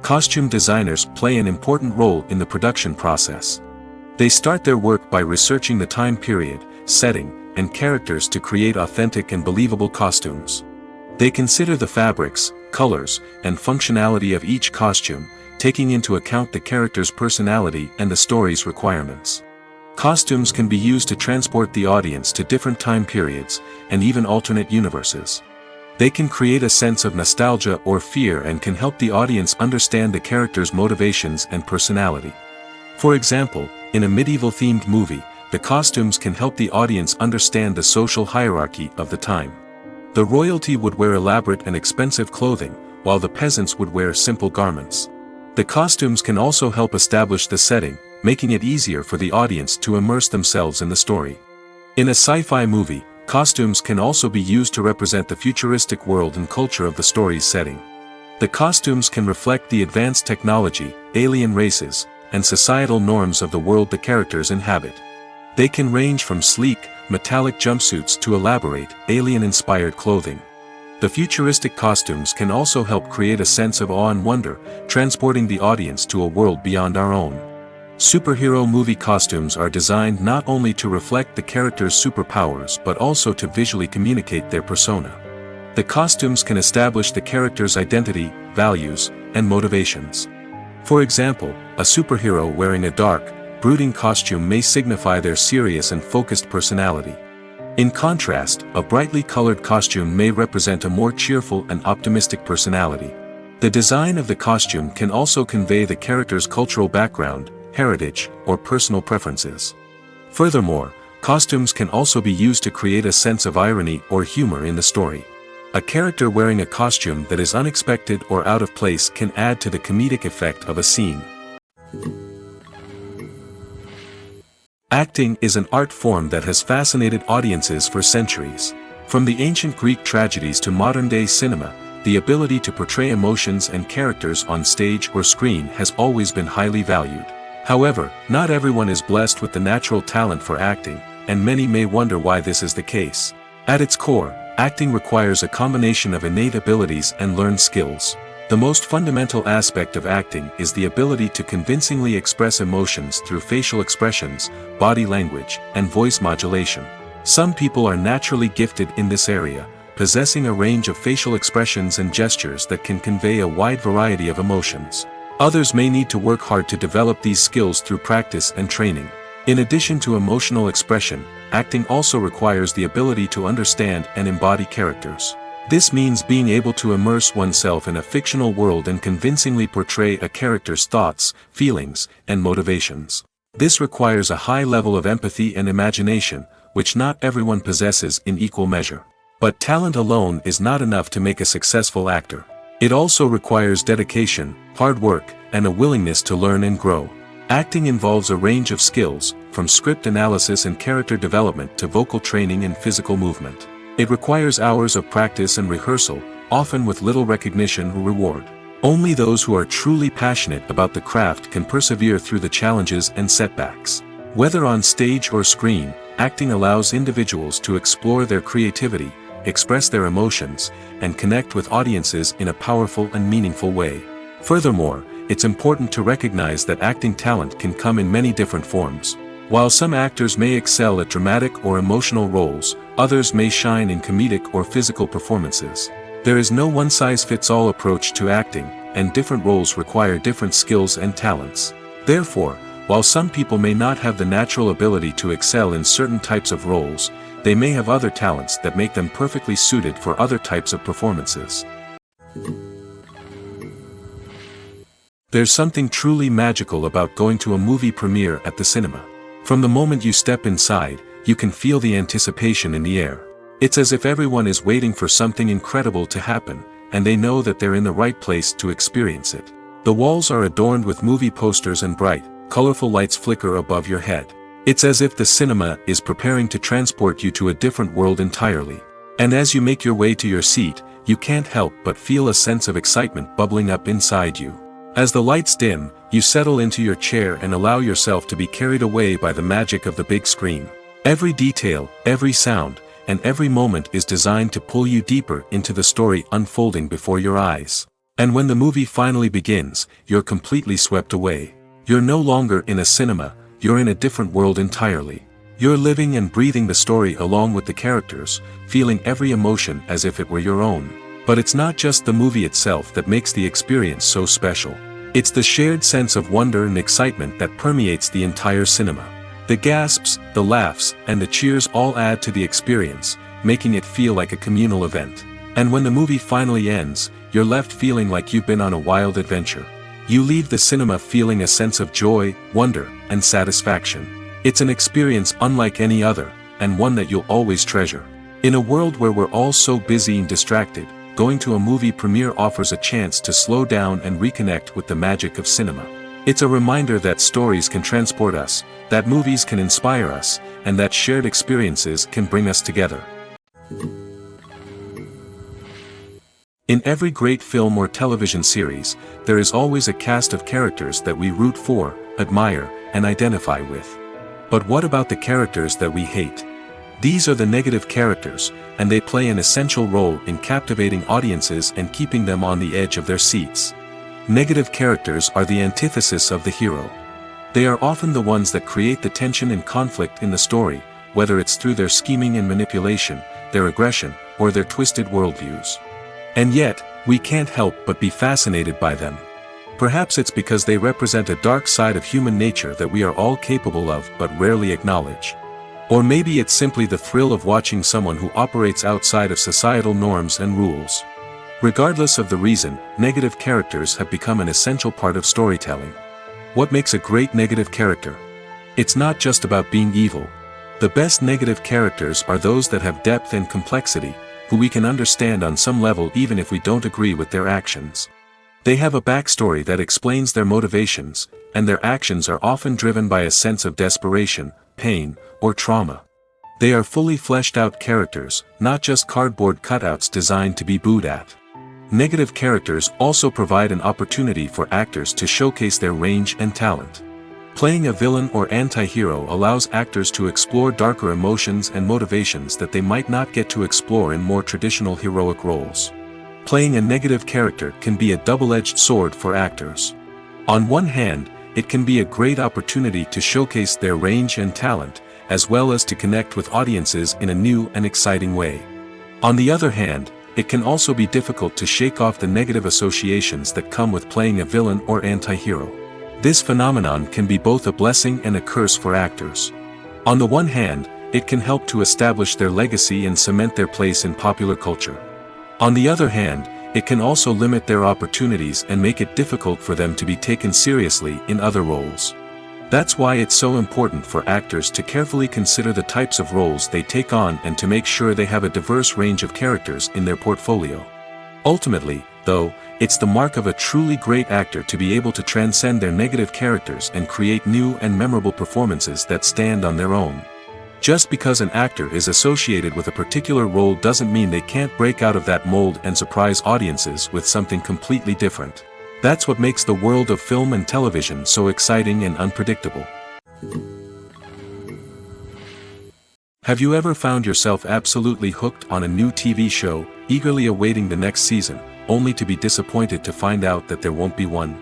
Speaker 1: Costume designers play an important role in the production process. They start their work by researching the time period, setting, and characters to create authentic and believable costumes. They consider the fabrics, colors, and functionality of each costume, taking into account the character's personality and the story's requirements. Costumes can be used to transport the audience to different time periods, and even alternate universes. They can create a sense of nostalgia or fear and can help the audience understand the character's motivations and personality. For example, in a medieval-themed movie, the costumes can help the audience understand the social hierarchy of the time. The royalty would wear elaborate and expensive clothing, while the peasants would wear simple garments. The costumes can also help establish the setting, making it easier for the audience to immerse themselves in the story. In a sci-fi movie, costumes can also be used to represent the futuristic world and culture of the story's setting. The costumes can reflect the advanced technology, alien races, and societal norms of the world the characters inhabit. They can range from sleek, metallic jumpsuits to elaborate, alien-inspired clothing. The futuristic costumes can also help create a sense of awe and wonder, transporting the audience to a world beyond our own. Superhero movie costumes are designed not only to reflect the character's superpowers but also to visually communicate their persona. The costumes can establish the character's identity, values, and motivations. For example, a superhero wearing a dark, brooding costume may signify their serious and focused personality. In contrast, a brightly colored costume may represent a more cheerful and optimistic personality. The design of the costume can also convey the character's cultural background, heritage, or personal preferences. Furthermore, costumes can also be used to create a sense of irony or humor in the story. A character wearing a costume that is unexpected or out of place can add to the comedic effect of a scene. Acting is an art form that has fascinated audiences for centuries. From the ancient Greek tragedies to modern-day cinema, the ability to portray emotions and characters on stage or screen has always been highly valued. However, not everyone is blessed with the natural talent for acting, and many may wonder why this is the case. At its core, acting requires a combination of innate abilities and learned skills. The most fundamental aspect of acting is the ability to convincingly express emotions through facial expressions, body language, and voice modulation. Some people are naturally gifted in this area, possessing a range of facial expressions and gestures that can convey a wide variety of emotions. Others may need to work hard to develop these skills through practice and training. In addition to emotional expression, acting also requires the ability to understand and embody characters. This means being able to immerse oneself in a fictional world and convincingly portray a character's thoughts, feelings, and motivations. This requires a high level of empathy and imagination, which not everyone possesses in equal measure. But talent alone is not enough to make a successful actor. It also requires dedication, hard work, and a willingness to learn and grow. Acting involves a range of skills, from script analysis and character development to vocal training and physical movement. It requires hours of practice and rehearsal, often with little recognition or reward. Only those who are truly passionate about the craft can persevere through the challenges and setbacks. Whether on stage or screen, acting allows individuals to explore their creativity, express their emotions, and connect with audiences in a powerful and meaningful way. Furthermore, it's important to recognize that acting talent can come in many different forms. While some actors may excel at dramatic or emotional roles, others may shine in comedic or physical performances. There is no one-size-fits-all approach to acting, and different roles require different skills and talents. Therefore, while some people may not have the natural ability to excel in certain types of roles, they may have other talents that make them perfectly suited for other types of performances. There's something truly magical about going to a movie premiere at the cinema. From the moment you step inside, you can feel the anticipation in the air. It's as if everyone is waiting for something incredible to happen, and they know that they're in the right place to experience it. The walls are adorned with movie posters and bright, colorful lights flicker above your head. It's as if the cinema is preparing to transport you to a different world entirely. And as you make your way to your seat, you can't help but feel a sense of excitement bubbling up inside you. As the lights dim, you settle into your chair and allow yourself to be carried away by the magic of the big screen. Every detail, every sound, and every moment is designed to pull you deeper into the story unfolding before your eyes. And when the movie finally begins, you're completely swept away. You're no longer in a cinema, you're in a different world entirely. You're living and breathing the story along with the characters, feeling every emotion as if it were your own. But it's not just the movie itself that makes the experience so special. It's the shared sense of wonder and excitement that permeates the entire cinema. The gasps, the laughs, and the cheers all add to the experience, making it feel like a communal event. And when the movie finally ends, you're left feeling like you've been on a wild adventure. You leave the cinema feeling a sense of joy, wonder, and satisfaction. It's an experience unlike any other, and one that you'll always treasure. In a world where we're all so busy and distracted, going to a movie premiere offers a chance to slow down and reconnect with the magic of cinema. It's a reminder that stories can transport us, that movies can inspire us, and that shared experiences can bring us together. In every great film or television series, there is always a cast of characters that we root for, admire, and identify with. But what about the characters that we hate? These are the negative characters, and they play an essential role in captivating audiences and keeping them on the edge of their seats. Negative characters are the antithesis of the hero. They are often the ones that create the tension and conflict in the story, whether it's through their scheming and manipulation, their aggression, or their twisted worldviews. And yet, we can't help but be fascinated by them. Perhaps it's because they represent a dark side of human nature that we are all capable of but rarely acknowledge. Or maybe it's simply the thrill of watching someone who operates outside of societal norms and rules. Regardless of the reason, negative characters have become an essential part of storytelling. What makes a great negative character? It's not just about being evil. The best negative characters are those that have depth and complexity, who we can understand on some level even if we don't agree with their actions. They have a backstory that explains their motivations, and their actions are often driven by a sense of desperation, pain, or trauma. They are fully fleshed out characters, not just cardboard cutouts designed to be booed at. Negative characters also provide an opportunity for actors to showcase their range and talent. Playing a villain or anti-hero allows actors to explore darker emotions and motivations that they might not get to explore in more traditional heroic roles. Playing a negative character can be a double-edged sword for actors. On one hand, it can be a great opportunity to showcase their range and talent, as well as to connect with audiences in a new and exciting way. On the other hand, it can also be difficult to shake off the negative associations that come with playing a villain or anti-hero. This phenomenon can be both a blessing and a curse for actors. On the one hand, it can help to establish their legacy and cement their place in popular culture. On the other hand, it can also limit their opportunities and make it difficult for them to be taken seriously in other roles. That's why it's so important for actors to carefully consider the types of roles they take on and to make sure they have a diverse range of characters in their portfolio. Ultimately, though, it's the mark of a truly great actor to be able to transcend their negative characters and create new and memorable performances that stand on their own. Just because an actor is associated with a particular role doesn't mean they can't break out of that mold and surprise audiences with something completely different. That's what makes the world of film and television so exciting and unpredictable. Have you ever found yourself absolutely hooked on a new TV show, eagerly awaiting the next season, only to be disappointed to find out that there won't be one?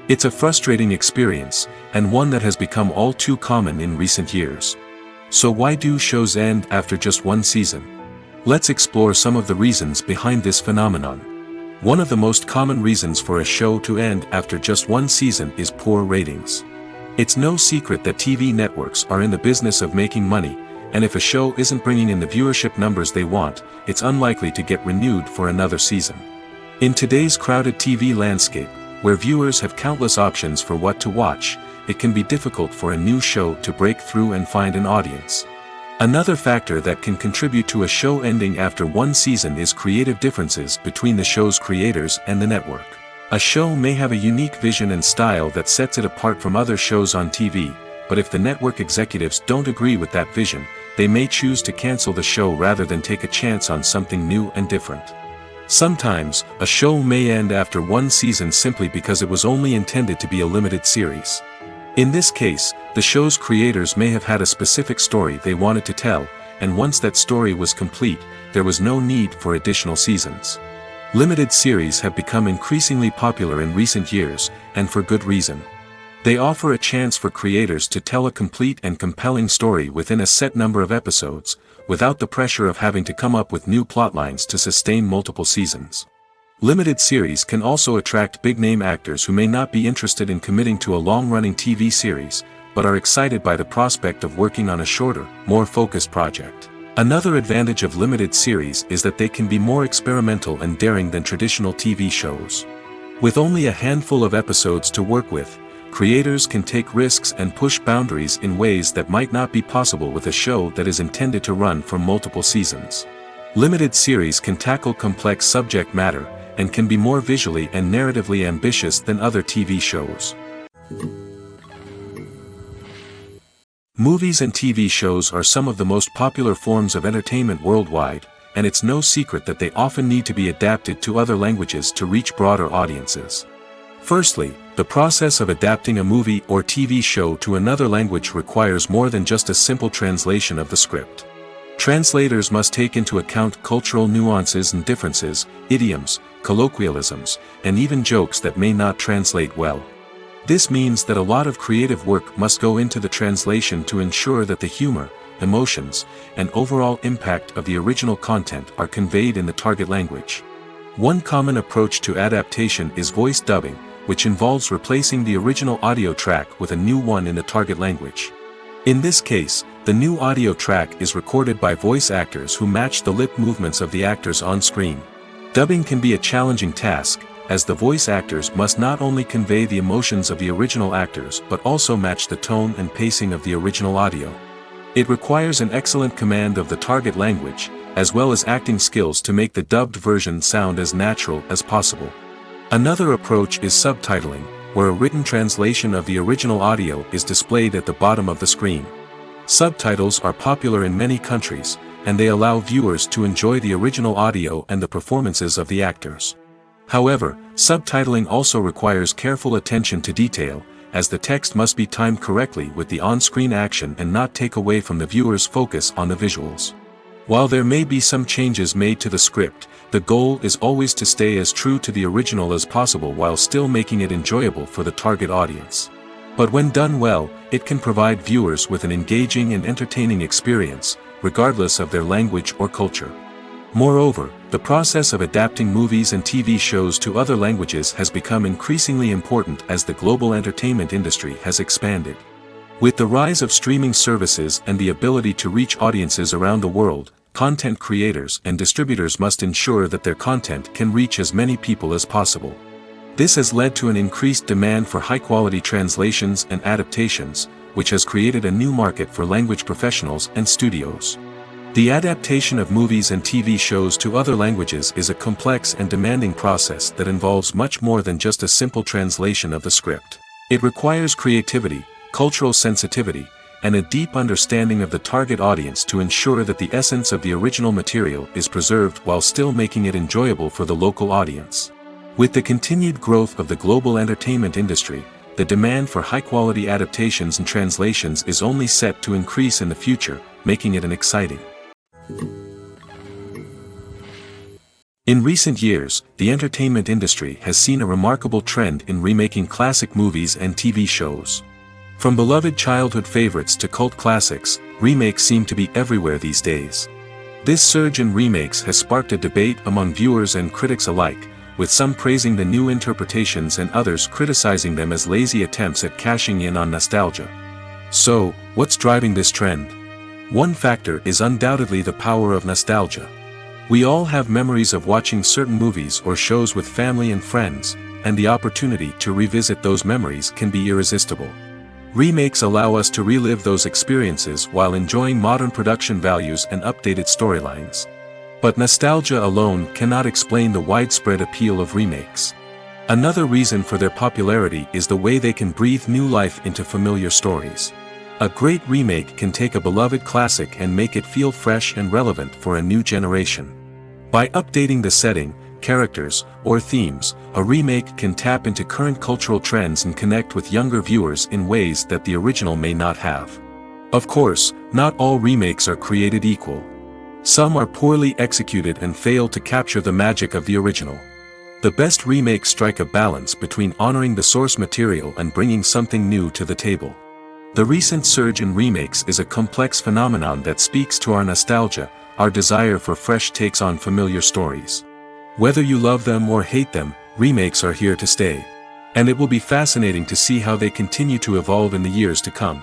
Speaker 1: It's a frustrating experience, and one that has become all too common in recent years. So why do shows end after just one season? Let's explore some of the reasons behind this phenomenon. One of the most common reasons for a show to end after just one season is poor ratings. It's no secret that TV networks are in the business of making money, and if a show isn't bringing in the viewership numbers they want, it's unlikely to get renewed for another season. In today's crowded TV landscape, Where viewers have countless options for what to watch, it can be difficult for a new show to break through and find an audience. Another factor that can contribute to a show ending after one season is creative differences between the show's creators and the network. A show may have a unique vision and style that sets it apart from other shows on TV, but if the network executives don't agree with that vision, they may choose to cancel the show rather than take a chance on something new and different. Sometimes, a show may end after one season simply because it was only intended to be a limited series. In this case, the show's creators may have had a specific story they wanted to tell, and once that story was complete, there was no need for additional seasons. Limited series have become increasingly popular in recent years, and for good reason. They offer a chance for creators to tell a complete and compelling story within a set number of episodes, without the pressure of having to come up with new plotlines to sustain multiple seasons. Limited series can also attract big-name actors who may not be interested in committing to a long-running TV series, but are excited by the prospect of working on a shorter, more focused project. Another advantage of limited series is that they can be more experimental and daring than traditional TV shows. With only a handful of episodes to work with, creators can take risks and push boundaries in ways that might not be possible with a show that is intended to run for multiple seasons. Limited series can tackle complex subject matter, and can be more visually and narratively ambitious than other TV shows. Movies and TV shows are some of the most popular forms of entertainment worldwide, and it's no secret that they often need to be adapted to other languages to reach broader audiences. Firstly, the process of adapting a movie or TV show to another language requires more than just a simple translation of the script. Translators must take into account cultural nuances and differences, idioms, colloquialisms, and even jokes that may not translate well. This means that a lot of creative work must go into the translation to ensure that the humor, emotions, and overall impact of the original content are conveyed in the target language. One common approach to adaptation is voice dubbing, which involves replacing the original audio track with a new one in the target language. In this case, the new audio track is recorded by voice actors who match the lip movements of the actors on screen. Dubbing can be a challenging task, as the voice actors must not only convey the emotions of the original actors but also match the tone and pacing of the original audio. It requires an excellent command of the target language, as well as acting skills to make the dubbed version sound as natural as possible. Another approach is subtitling, where a written translation of the original audio is displayed at the bottom of the screen. Subtitles are popular in many countries, and they allow viewers to enjoy the original audio and the performances of the actors. However, subtitling also requires careful attention to detail, as the text must be timed correctly with the on-screen action and not take away from the viewer's focus on the visuals. While there may be some changes made to the script, the goal is always to stay as true to the original as possible while still making it enjoyable for the target audience. But when done well, it can provide viewers with an engaging and entertaining experience, regardless of their language or culture. Moreover, the process of adapting movies and TV shows to other languages has become increasingly important as the global entertainment industry has expanded. With the rise of streaming services and the ability to reach audiences around the world, content creators and distributors must ensure that their content can reach as many people as possible. This has led to an increased demand for high-quality translations and adaptations, which has created a new market for language professionals and studios. The adaptation of movies and TV shows to other languages is a complex and demanding process that involves much more than just a simple translation of the script. It requires creativity, cultural sensitivity, and a deep understanding of the target audience to ensure that the essence of the original material is preserved while still making it enjoyable for the local audience. With the continued growth of the global entertainment industry, the demand for high-quality adaptations and translations is only set to increase in the future, making it an exciting. In recent years, the entertainment industry has seen a remarkable trend in remaking classic movies and TV shows. From beloved childhood favorites to cult classics, remakes seem to be everywhere these days. This surge in remakes has sparked a debate among viewers and critics alike, with some praising the new interpretations and others criticizing them as lazy attempts at cashing in on nostalgia. So, what's driving this trend? One factor is undoubtedly the power of nostalgia. We all have memories of watching certain movies or shows with family and friends, and the opportunity to revisit those memories can be irresistible. Remakes allow us to relive those experiences while enjoying modern production values and updated storylines. But nostalgia alone cannot explain the widespread appeal of remakes. Another reason for their popularity is the way they can breathe new life into familiar stories. A great remake can take a beloved classic and make it feel fresh and relevant for a new generation. By updating the setting, characters, or themes, a remake can tap into current cultural trends and connect with younger viewers in ways that the original may not have. Of course, not all remakes are created equal. Some are poorly executed and fail to capture the magic of the original. The best remakes strike a balance between honoring the source material and bringing something new to the table. The recent surge in remakes is a complex phenomenon that speaks to our nostalgia, our desire for fresh takes on familiar stories. Whether you love them or hate them, remakes are here to stay. And it will be fascinating to see how they continue to evolve in the years to come.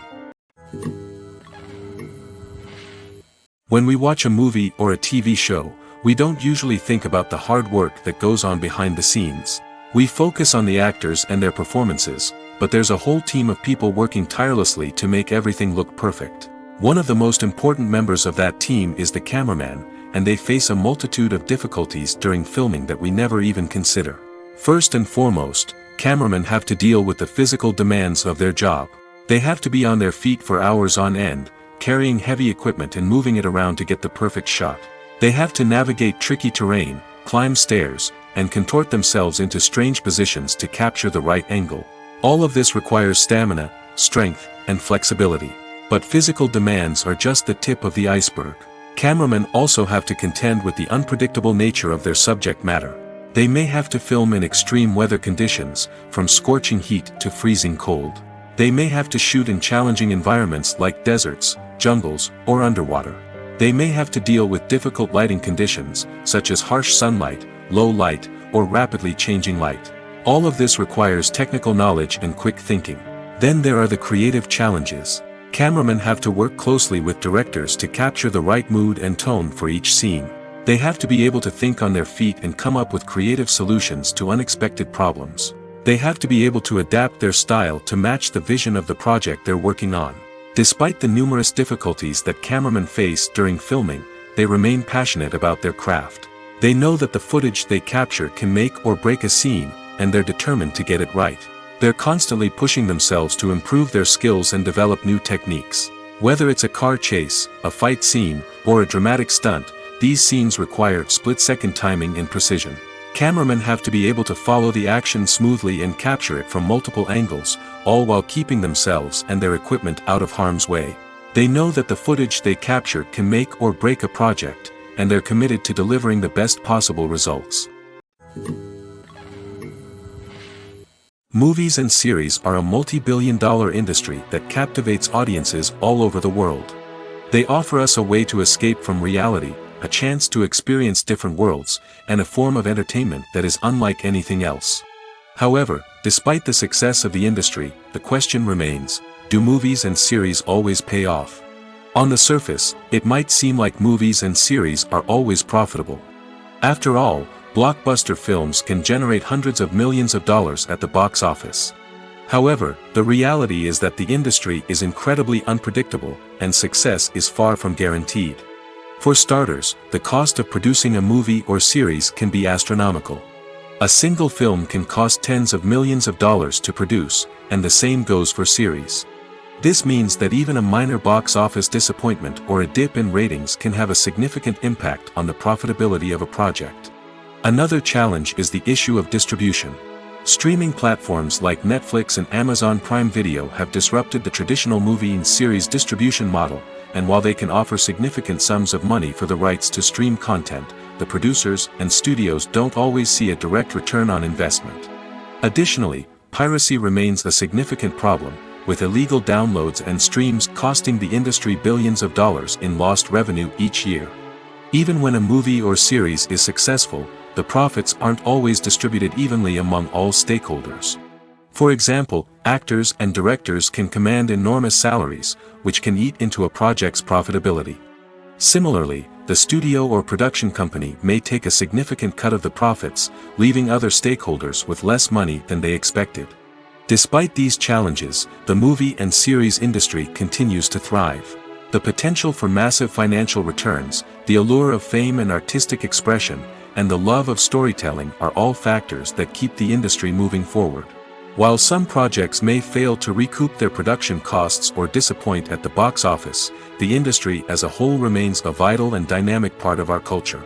Speaker 1: When we watch a movie or a TV show, we don't usually think about the hard work that goes on behind the scenes. We focus on the actors and their performances, but there's a whole team of people working tirelessly to make everything look perfect. One of the most important members of that team is the cameraman, and they face a multitude of difficulties during filming that we never even consider. First and foremost, cameramen have to deal with the physical demands of their job. They have to be on their feet for hours on end, carrying heavy equipment and moving it around to get the perfect shot. They have to navigate tricky terrain, climb stairs, and contort themselves into strange positions to capture the right angle. All of this requires stamina, strength, and flexibility. But physical demands are just the tip of the iceberg. Cameramen also have to contend with the unpredictable nature of their subject matter. They may have to film in extreme weather conditions, from scorching heat to freezing cold. They may have to shoot in challenging environments like deserts, jungles, or underwater. They may have to deal with difficult lighting conditions, such as harsh sunlight, low light, or rapidly changing light. All of this requires technical knowledge and quick thinking. Then there are the creative challenges. Cameramen have to work closely with directors to capture the right mood and tone for each scene. They have to be able to think on their feet and come up with creative solutions to unexpected problems. They have to be able to adapt their style to match the vision of the project they're working on. Despite the numerous difficulties that cameramen face during filming, they remain passionate about their craft. They know that the footage they capture can make or break a scene, and they're determined to get it right. They're constantly pushing themselves to improve their skills and develop new techniques. Whether it's a car chase, a fight scene, or a dramatic stunt, these scenes require split-second timing and precision. Cameramen have to be able to follow the action smoothly and capture it from multiple angles, all while keeping themselves and their equipment out of harm's way. They know that the footage they capture can make or break a project, and they're committed to delivering the best possible results. Movies and series are a multi-billion-dollar industry that captivates audiences all over the world. They offer us a way to escape from reality, a chance to experience different worlds, and a form of entertainment that is unlike anything else. However, despite the success of the industry, the question remains, do movies and series always pay off? On the surface, it might seem like movies and series are always profitable. After all, blockbuster films can generate hundreds of millions of dollars at the box office. However, the reality is that the industry is incredibly unpredictable, and success is far from guaranteed. For starters, the cost of producing a movie or series can be astronomical. A single film can cost tens of millions of dollars to produce, and the same goes for series. This means that even a minor box office disappointment or a dip in ratings can have a significant impact on the profitability of a project. Another challenge is the issue of distribution. Streaming platforms like Netflix and Amazon Prime Video have disrupted the traditional movie and series distribution model, and while they can offer significant sums of money for the rights to stream content, the producers and studios don't always see a direct return on investment. Additionally, piracy remains a significant problem, with illegal downloads and streams costing the industry billions of dollars in lost revenue each year. Even when a movie or series is successful, the profits aren't always distributed evenly among all stakeholders. For example, actors and directors can command enormous salaries, which can eat into a project's profitability. Similarly, the studio or production company may take a significant cut of the profits, leaving other stakeholders with less money than they expected. Despite these challenges, the movie and series industry continues to thrive. The potential for massive financial returns, the allure of fame and artistic expression, and the love of storytelling are all factors that keep the industry moving forward. While some projects may fail to recoup their production costs or disappoint at the box office, the industry as a whole remains a vital and dynamic part of our culture.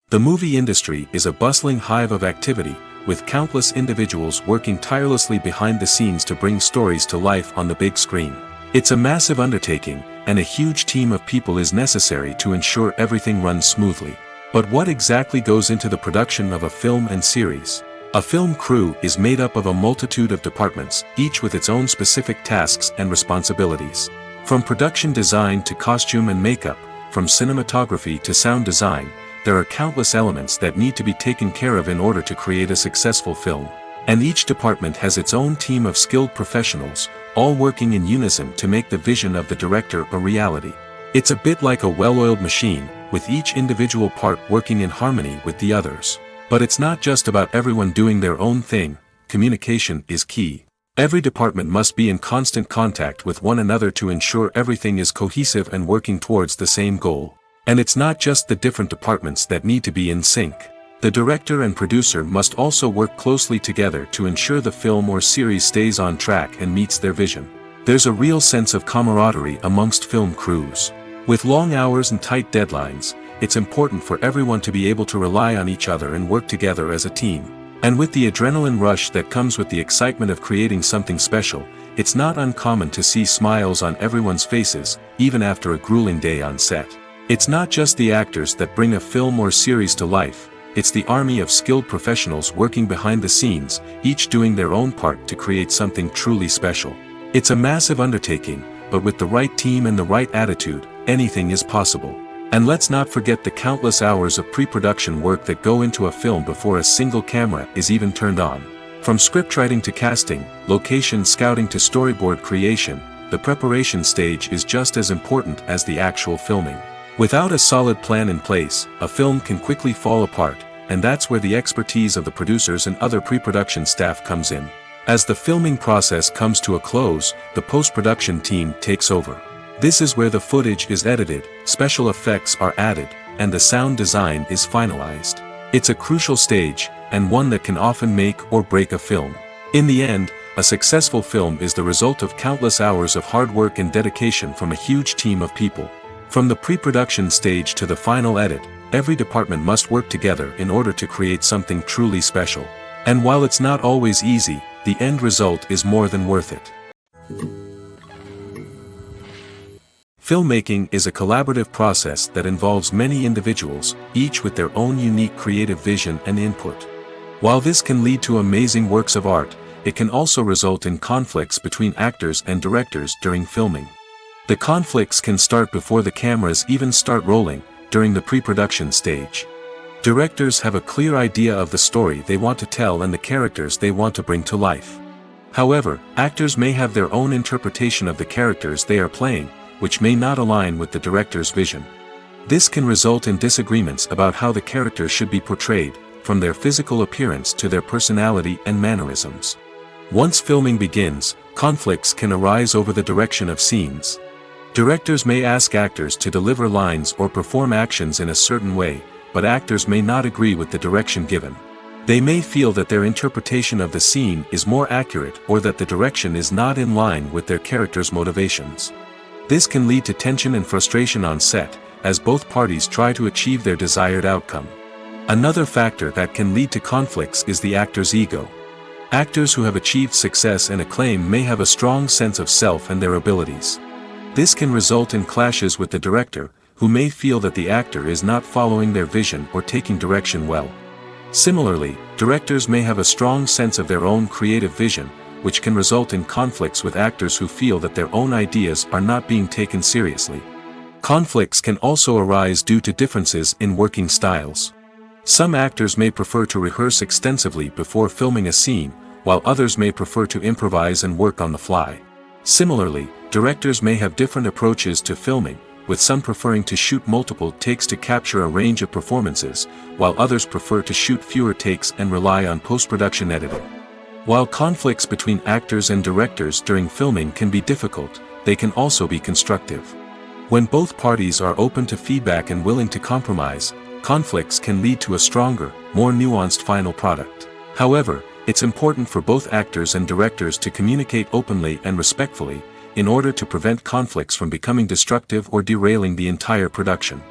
Speaker 1: The movie industry is a bustling hive of activity, with countless individuals working tirelessly behind the scenes to bring stories to life on the big screen. It's a massive undertaking, and a huge team of people is necessary to ensure everything runs smoothly. But what exactly goes into the production of a film and series? A film crew is made up of a multitude of departments, each with its own specific tasks and responsibilities. From production design to costume and makeup, from cinematography to sound design, there are countless elements that need to be taken care of in order to create a successful film. And each department has its own team of skilled professionals, all working in unison to make the vision of the director a reality. It's a bit like a well-oiled machine, with each individual part working in harmony with the others. But it's not just about everyone doing their own thing, communication is key. Every department must be in constant contact with one another to ensure everything is cohesive and working towards the same goal. And it's not just the different departments that need to be in sync. The director and producer must also work closely together to ensure the film or series stays on track and meets their vision. There's a real sense of camaraderie amongst film crews. With long hours and tight deadlines, it's important for everyone to be able to rely on each other and work together as a team. And with the adrenaline rush that comes with the excitement of creating something special, it's not uncommon to see smiles on everyone's faces, even after a grueling day on set. It's not just the actors that bring a film or series to life, it's the army of skilled professionals working behind the scenes, each doing their own part to create something truly special. It's a massive undertaking, but with the right team and the right attitude, anything is possible. And let's not forget the countless hours of pre-production work that go into a film before a single camera is even turned on. From scriptwriting to casting, location scouting to storyboard creation, the preparation stage is just as important as the actual filming. Without a solid plan in place, a film can quickly fall apart, and that's where the expertise of the producers and other pre-production staff comes in. As the filming process comes to a close, the post-production team takes over. This is where the footage is edited, special effects are added, and the sound design is finalized. It's a crucial stage, and one that can often make or break a film. In the end, a successful film is the result of countless hours of hard work and dedication from a huge team of people. From the pre-production stage to the final edit, every department must work together in order to create something truly special. And while it's not always easy, the end result is more than worth it. Filmmaking is a collaborative process that involves many individuals, each with their own unique creative vision and input. While this can lead to amazing works of art, it can also result in conflicts between actors and directors during filming. The conflicts can start before the cameras even start rolling, during the pre-production stage. Directors have a clear idea of the story they want to tell and the characters they want to bring to life. However, actors may have their own interpretation of the characters they are playing, which may not align with the director's vision. This can result in disagreements about how the characters should be portrayed, from their physical appearance to their personality and mannerisms. Once filming begins, conflicts can arise over the direction of scenes. Directors may ask actors to deliver lines or perform actions in a certain way, but actors may not agree with the direction given. They may feel that their interpretation of the scene is more accurate or that the direction is not in line with their character's motivations. This can lead to tension and frustration on set, as both parties try to achieve their desired outcome. Another factor that can lead to conflicts is the actor's ego. Actors who have achieved success and acclaim may have a strong sense of self and their abilities. This can result in clashes with the director, who may feel that the actor is not following their vision or taking direction well. Similarly, directors may have a strong sense of their own creative vision, which can result in conflicts with actors who feel that their own ideas are not being taken seriously. Conflicts can also arise due to differences in working styles. Some actors may prefer to rehearse extensively before filming a scene, while others may prefer to improvise and work on the fly. Similarly, Directors may have different approaches to filming, with some preferring to shoot multiple takes to capture a range of performances, while others prefer to shoot fewer takes and rely on post-production editing. While conflicts between actors and directors during filming can be difficult, they can also be constructive. When both parties are open to feedback and willing to compromise, conflicts can lead to a stronger, more nuanced final product. However, it's important for both actors and directors to communicate openly and respectfully, in order to prevent conflicts from becoming destructive or derailing the entire production.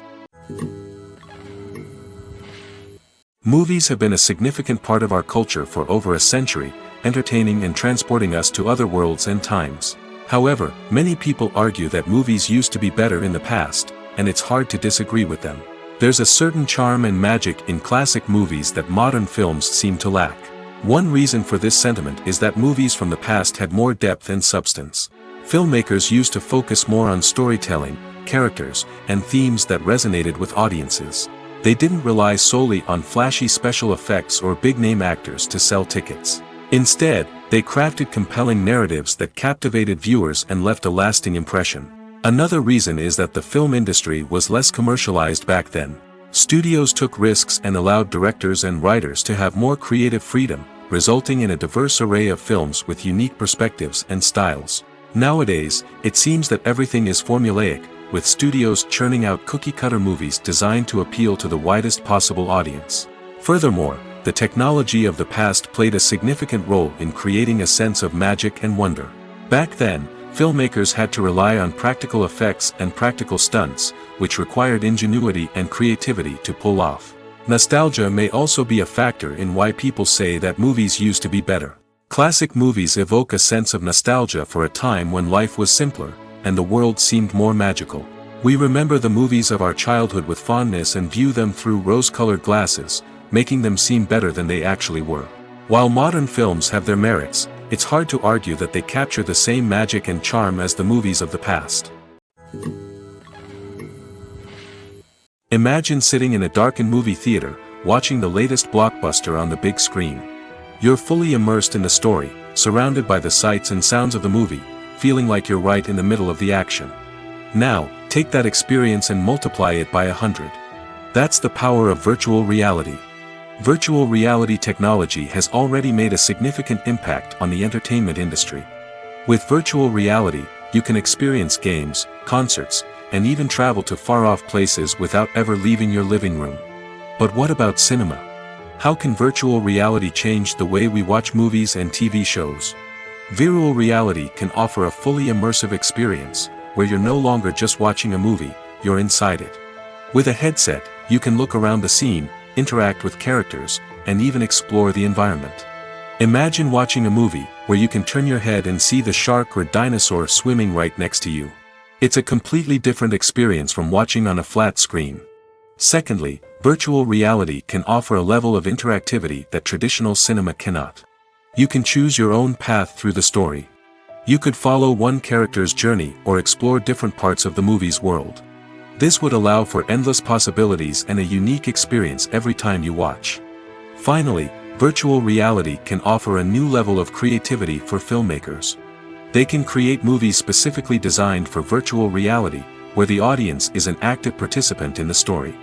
Speaker 1: Movies have been a significant part of our culture for over a century, entertaining and transporting us to other worlds and times. However, many people argue that movies used to be better in the past, and it's hard to disagree with them. There's a certain charm and magic in classic movies that modern films seem to lack. One reason for this sentiment is that movies from the past had more depth and substance. Filmmakers used to focus more on storytelling, characters, and themes that resonated with audiences. They didn't rely solely on flashy special effects or big-name actors to sell tickets. Instead, they crafted compelling narratives that captivated viewers and left a lasting impression. Another reason is that the film industry was less commercialized back then. Studios took risks and allowed directors and writers to have more creative freedom, resulting in a diverse array of films with unique perspectives and styles. Nowadays, it seems that everything is formulaic, with studios churning out cookie-cutter movies designed to appeal to the widest possible audience. Furthermore, the technology of the past played a significant role in creating a sense of magic and wonder. Back then, filmmakers had to rely on practical effects and practical stunts, which required ingenuity and creativity to pull off. Nostalgia may also be a factor in why people say that movies used to be better. Classic movies evoke a sense of nostalgia for a time when life was simpler, and the world seemed more magical. We remember the movies of our childhood with fondness and view them through rose-colored glasses, making them seem better than they actually were. While modern films have their merits, it's hard to argue that they capture the same magic and charm as the movies of the past. Imagine sitting in a darkened movie theater, watching the latest blockbuster on the big screen. You're fully immersed in the story, surrounded by the sights and sounds of the movie, feeling like you're right in the middle of the action. Now, take that experience and multiply it by 100. That's the power of virtual reality. Virtual reality technology has already made a significant impact on the entertainment industry. With virtual reality, you can experience games, concerts, and even travel to far-off places without ever leaving your living room. But what about cinema? How can virtual reality change the way we watch movies and TV shows? Virtual reality can offer a fully immersive experience, where you're no longer just watching a movie, you're inside it. With a headset, you can look around the scene, interact with characters, and even explore the environment. Imagine watching a movie, where you can turn your head and see the shark or dinosaur swimming right next to you. It's a completely different experience from watching on a flat screen. Secondly, virtual reality can offer a level of interactivity that traditional cinema cannot. You can choose your own path through the story. You could follow one character's journey or explore different parts of the movie's world. This would allow for endless possibilities and a unique experience every time you watch. Finally, virtual reality can offer a new level of creativity for filmmakers. They can create movies specifically designed for virtual reality, where the audience is an active participant in the story.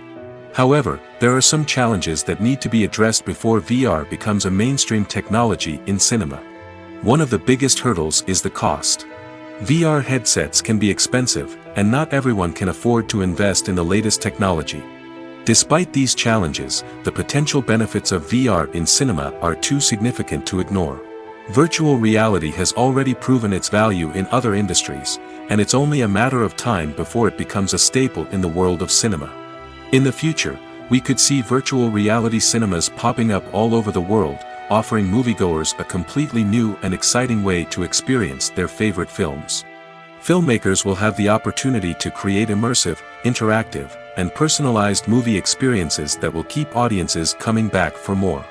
Speaker 1: However, there are some challenges that need to be addressed before VR becomes a mainstream technology in cinema. One of the biggest hurdles is the cost. VR headsets can be expensive, and not everyone can afford to invest in the latest technology. Despite these challenges, the potential benefits of VR in cinema are too significant to ignore. Virtual reality has already proven its value in other industries, and it's only a matter of time before it becomes a staple in the world of cinema. In the future, we could see virtual reality cinemas popping up all over the world, offering moviegoers a completely new and exciting way to experience their favorite films. Filmmakers will have the opportunity to create immersive, interactive, and personalized movie experiences that will keep audiences coming back for more.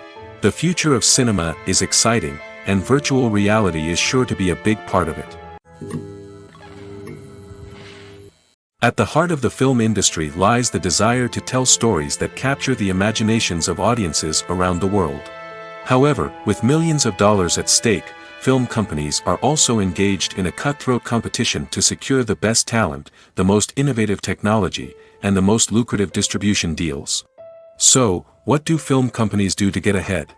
Speaker 1: The future of cinema is exciting, and virtual reality is sure to be a big part of it. At the heart of the film industry lies the desire to tell stories that capture the imaginations of audiences around the world. However, with millions of dollars at stake, film companies are also engaged in a cutthroat competition to secure the best talent, the most innovative technology, and the most lucrative distribution deals. So, what do film companies do to get ahead?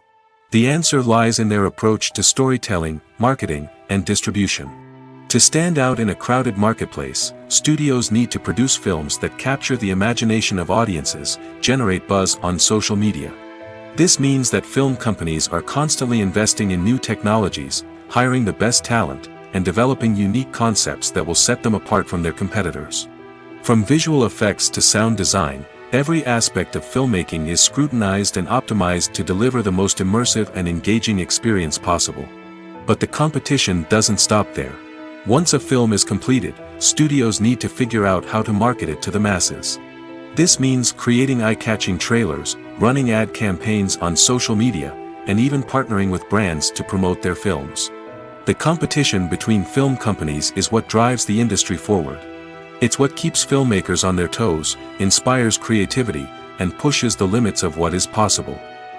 Speaker 1: The answer lies in their approach to storytelling, marketing, and distribution. To stand out in a crowded marketplace, studios need to produce films that capture the imagination of audiences, generate buzz on social media. This means that film companies are constantly investing in new technologies, hiring the best talent, and developing unique concepts that will set them apart from their competitors. From visual effects to sound design, every aspect of filmmaking is scrutinized and optimized to deliver the most immersive and engaging experience possible. But the competition doesn't stop there. Once a film is completed, studios need to figure out how to market it to the masses. This means creating eye-catching trailers, running ad campaigns on social media, and even partnering with brands to promote their films. The competition between film companies is what drives the industry forward. It's what keeps filmmakers on their toes, inspires creativity, and pushes the limits of what is possible.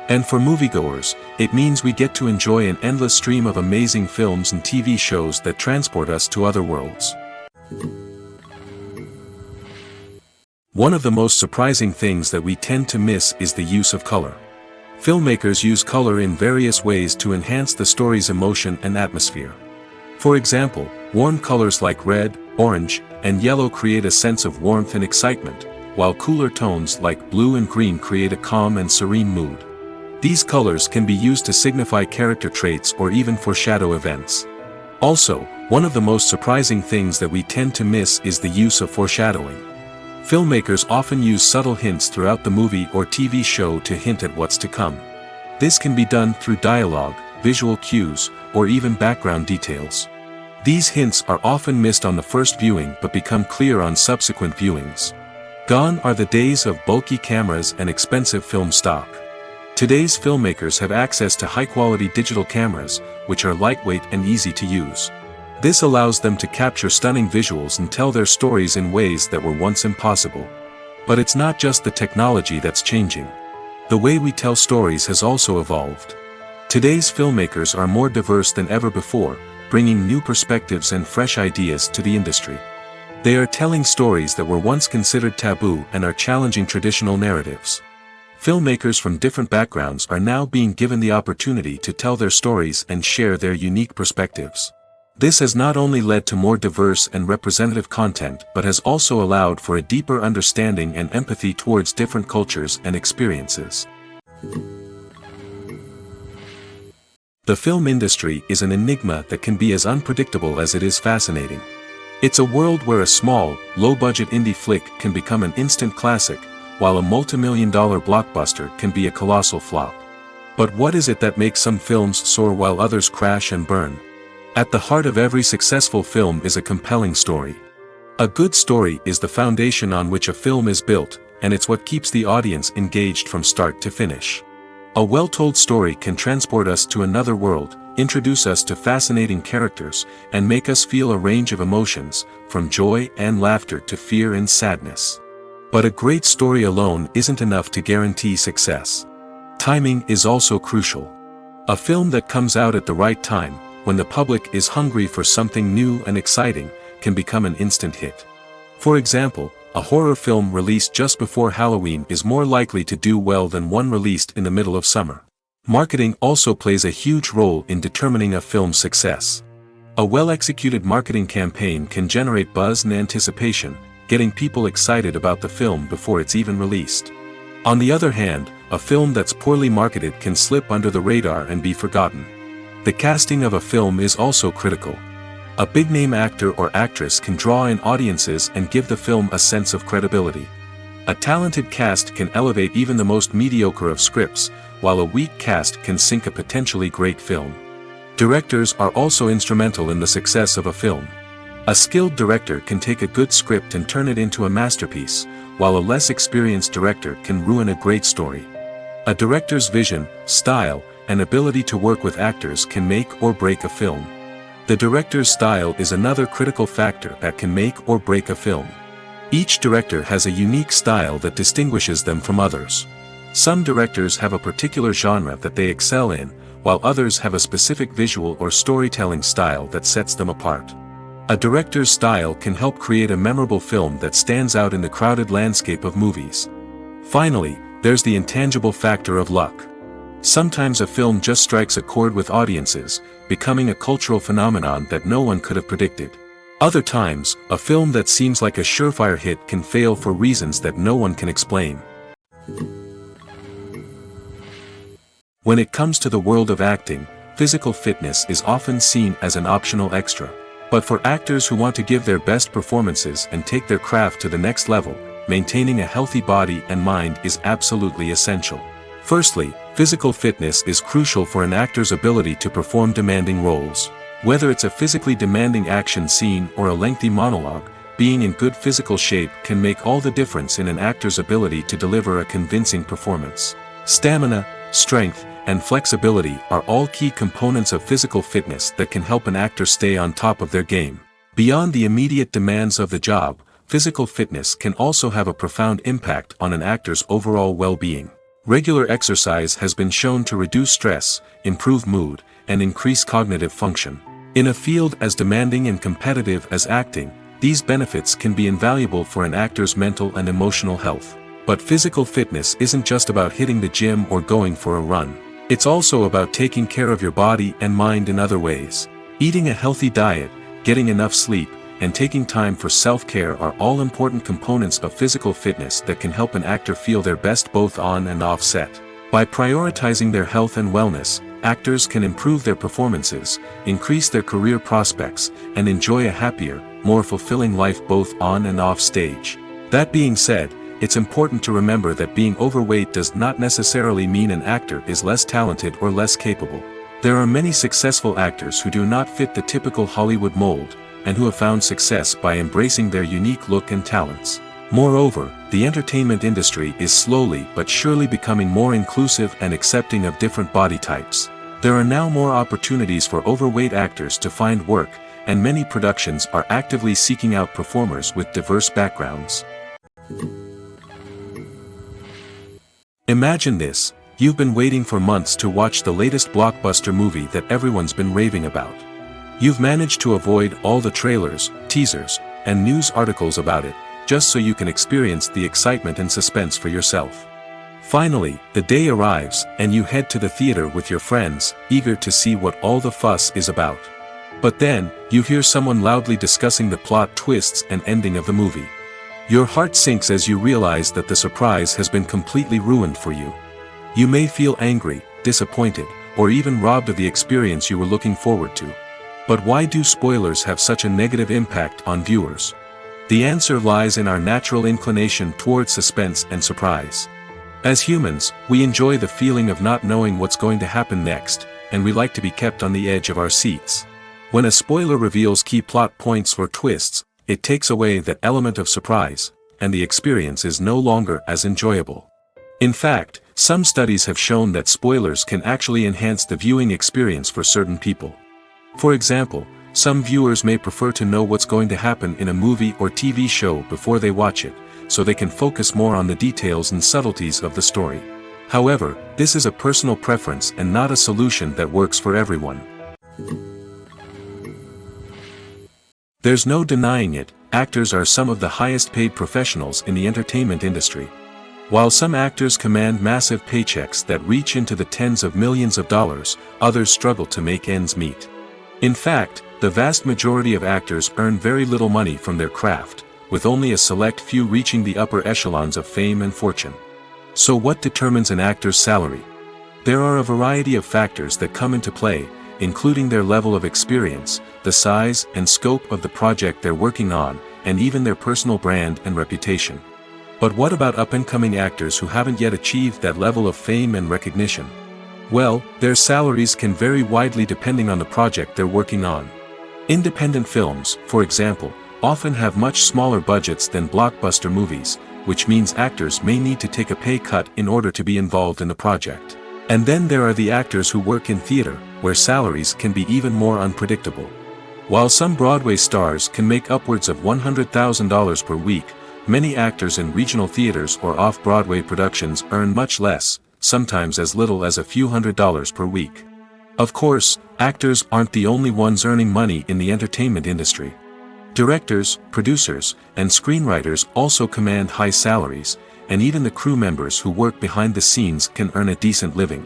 Speaker 1: And for moviegoers, it means we get to enjoy an endless stream of amazing films and TV shows that transport us to other worlds. One of the most surprising things that we tend to miss is the use of color. Filmmakers use color in various ways to enhance the story's emotion and atmosphere. For example, warm colors like red, orange, and yellow create a sense of warmth and excitement, while cooler tones like blue and green create a calm and serene mood. These colors can be used to signify character traits or even foreshadow events. Also, one of the most surprising things that we tend to miss is the use of foreshadowing. Filmmakers often use subtle hints throughout the movie or TV show to hint at what's to come. This can be done through dialogue, visual cues, or even background details. These hints are often missed on the first viewing but become clear on subsequent viewings. Gone are the days of bulky cameras and expensive film stock. Today's filmmakers have access to high-quality digital cameras, which are lightweight and easy to use. This allows them to capture stunning visuals and tell their stories in ways that were once impossible. But it's not just the technology that's changing. The way we tell stories has also evolved. Today's filmmakers are more diverse than ever before, bringing new perspectives and fresh ideas to the industry. They are telling stories that were once considered taboo and are challenging traditional narratives. Filmmakers from different backgrounds are now being given the opportunity to tell their stories and share their unique perspectives. This has not only led to more diverse and representative content but has also allowed for a deeper understanding and empathy towards different cultures and experiences. The film industry is an enigma that can be as unpredictable as it is fascinating. It's a world where a small, low-budget indie flick can become an instant classic, while a multi-million-dollar blockbuster can be a colossal flop. But what is it that makes some films soar while others crash and burn? At the heart of every successful film is a compelling story. A good story is the foundation on which a film is built, and it's what keeps the audience engaged from start to finish. A well-told story can transport us to another world, introduce us to fascinating characters, and make us feel a range of emotions, from joy and laughter to fear and sadness. But a great story alone isn't enough to guarantee success. Timing is also crucial. A film that comes out at the right time, when the public is hungry for something new and exciting, can become an instant hit. For example, a horror film released just before Halloween is more likely to do well than one released in the middle of summer. Marketing also plays a huge role in determining a film's success. A well-executed marketing campaign can generate buzz and anticipation, getting people excited about the film before it's even released. On the other hand, a film that's poorly marketed can slip under the radar and be forgotten. The casting of a film is also critical. A big-name actor or actress can draw in audiences and give the film a sense of credibility. A talented cast can elevate even the most mediocre of scripts, while a weak cast can sink a potentially great film. Directors are also instrumental in the success of a film. A skilled director can take a good script and turn it into a masterpiece, while a less experienced director can ruin a great story. A director's vision, style, and ability to work with actors can make or break a film. The director's style is another critical factor that can make or break a film. Each director has a unique style that distinguishes them from others. Some directors have a particular genre that they excel in, while others have a specific visual or storytelling style that sets them apart. A director's style can help create a memorable film that stands out in the crowded landscape of movies. Finally, there's the intangible factor of luck. Sometimes a film just strikes a chord with audiences, becoming a cultural phenomenon that no one could have predicted. Other times, a film that seems like a surefire hit can fail for reasons that no one can explain. When it comes to the world of acting, physical fitness is often seen as an optional extra. But for actors who want to give their best performances and take their craft to the next level, maintaining a healthy body and mind is absolutely essential. Firstly, physical fitness is crucial for an actor's ability to perform demanding roles. Whether it's a physically demanding action scene or a lengthy monologue, being in good physical shape can make all the difference in an actor's ability to deliver a convincing performance. Stamina, strength, and flexibility are all key components of physical fitness that can help an actor stay on top of their game. Beyond the immediate demands of the job, physical fitness can also have a profound impact on an actor's overall well-being. Regular exercise has been shown to reduce stress, improve mood, and increase cognitive function. In a field as demanding and competitive as acting, these benefits can be invaluable for an actor's mental and emotional health. But physical fitness isn't just about hitting the gym or going for a run. It's also about taking care of your body and mind in other ways. Eating a healthy diet, getting enough sleep, and taking time for self-care are all important components of physical fitness that can help an actor feel their best both on and off set. By prioritizing their health and wellness, actors can improve their performances, increase their career prospects, and enjoy a happier, more fulfilling life both on and off stage. That being said, it's important to remember that being overweight does not necessarily mean an actor is less talented or less capable. There are many successful actors who do not fit the typical Hollywood mold, and who have found success by embracing their unique look and talents. Moreover, the entertainment industry is slowly but surely becoming more inclusive and accepting of different body types. There are now more opportunities for overweight actors to find work, and many productions are actively seeking out performers with diverse backgrounds. Imagine this: you've been waiting for months to watch the latest blockbuster movie that everyone's been raving about. You've managed to avoid all the trailers, teasers, and news articles about it, just so you can experience the excitement and suspense for yourself. Finally, the day arrives, and you head to the theater with your friends, eager to see what all the fuss is about. But then, you hear someone loudly discussing the plot twists and ending of the movie. Your heart sinks as you realize that the surprise has been completely ruined for you. You may feel angry, disappointed, or even robbed of the experience you were looking forward to. But why do spoilers have such a negative impact on viewers? The answer lies in our natural inclination toward suspense and surprise. As humans, we enjoy the feeling of not knowing what's going to happen next, and we like to be kept on the edge of our seats. When a spoiler reveals key plot points or twists, it takes away that element of surprise, and the experience is no longer as enjoyable. In fact, some studies have shown that spoilers can actually enhance the viewing experience for certain people. For example, some viewers may prefer to know what's going to happen in a movie or TV show before they watch it, so they can focus more on the details and subtleties of the story. However, this is a personal preference and not a solution that works for everyone. There's no denying it, actors are some of the highest paid professionals in the entertainment industry. While some actors command massive paychecks that reach into the tens of millions of dollars, others struggle to make ends meet. In fact, the vast majority of actors earn very little money from their craft, with only a select few reaching the upper echelons of fame and fortune. So what determines an actor's salary? There are a variety of factors that come into play, including their level of experience, the size and scope of the project they're working on, and even their personal brand and reputation. But what about up-and-coming actors who haven't yet achieved that level of fame and recognition? Well, their salaries can vary widely depending on the project they're working on. Independent films, for example, often have much smaller budgets than blockbuster movies, which means actors may need to take a pay cut in order to be involved in the project. And then there are the actors who work in theater, where salaries can be even more unpredictable. While some Broadway stars can make upwards of $100,000 per week, many actors in regional theaters or off-Broadway productions earn much less, sometimes as little as a few $100s per week. Of course, actors aren't the only ones earning money in the entertainment industry. Directors, producers, and screenwriters also command high salaries, and even the crew members who work behind the scenes can earn a decent living.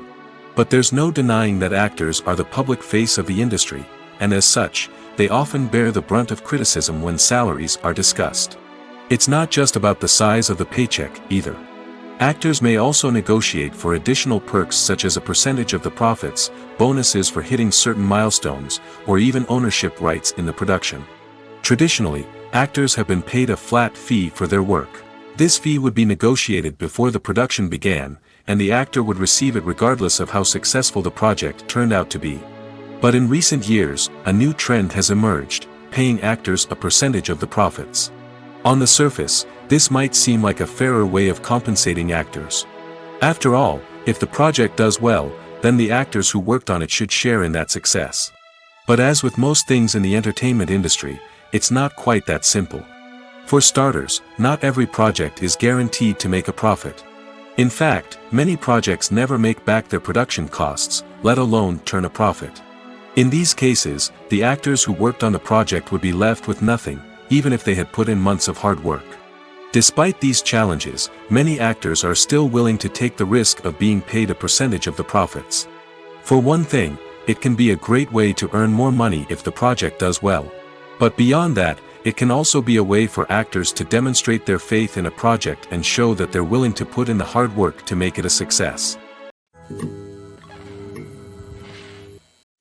Speaker 1: But there's no denying that actors are the public face of the industry, and as such, they often bear the brunt of criticism when salaries are discussed. It's not just about the size of the paycheck, either. Actors may also negotiate for additional perks such as a percentage of the profits, bonuses for hitting certain milestones, or even ownership rights in the production. Traditionally, actors have been paid a flat fee for their work. This fee would be negotiated before the production began, and the actor would receive it regardless of how successful the project turned out to be. But in recent years, a new trend has emerged, paying actors a percentage of the profits. On the surface, this might seem like a fairer way of compensating actors. After all, if the project does well, then the actors who worked on it should share in that success. But as with most things in the entertainment industry, it's not quite that simple. For starters, not every project is guaranteed to make a profit. In fact, many projects never make back their production costs, let alone turn a profit. In these cases, the actors who worked on the project would be left with nothing, even if they had put in months of hard work. Despite these challenges, many actors are still willing to take the risk of being paid a percentage of the profits. For one thing, it can be a great way to earn more money if the project does well. But beyond that, it can also be a way for actors to demonstrate their faith in a project and show that they're willing to put in the hard work to make it a success.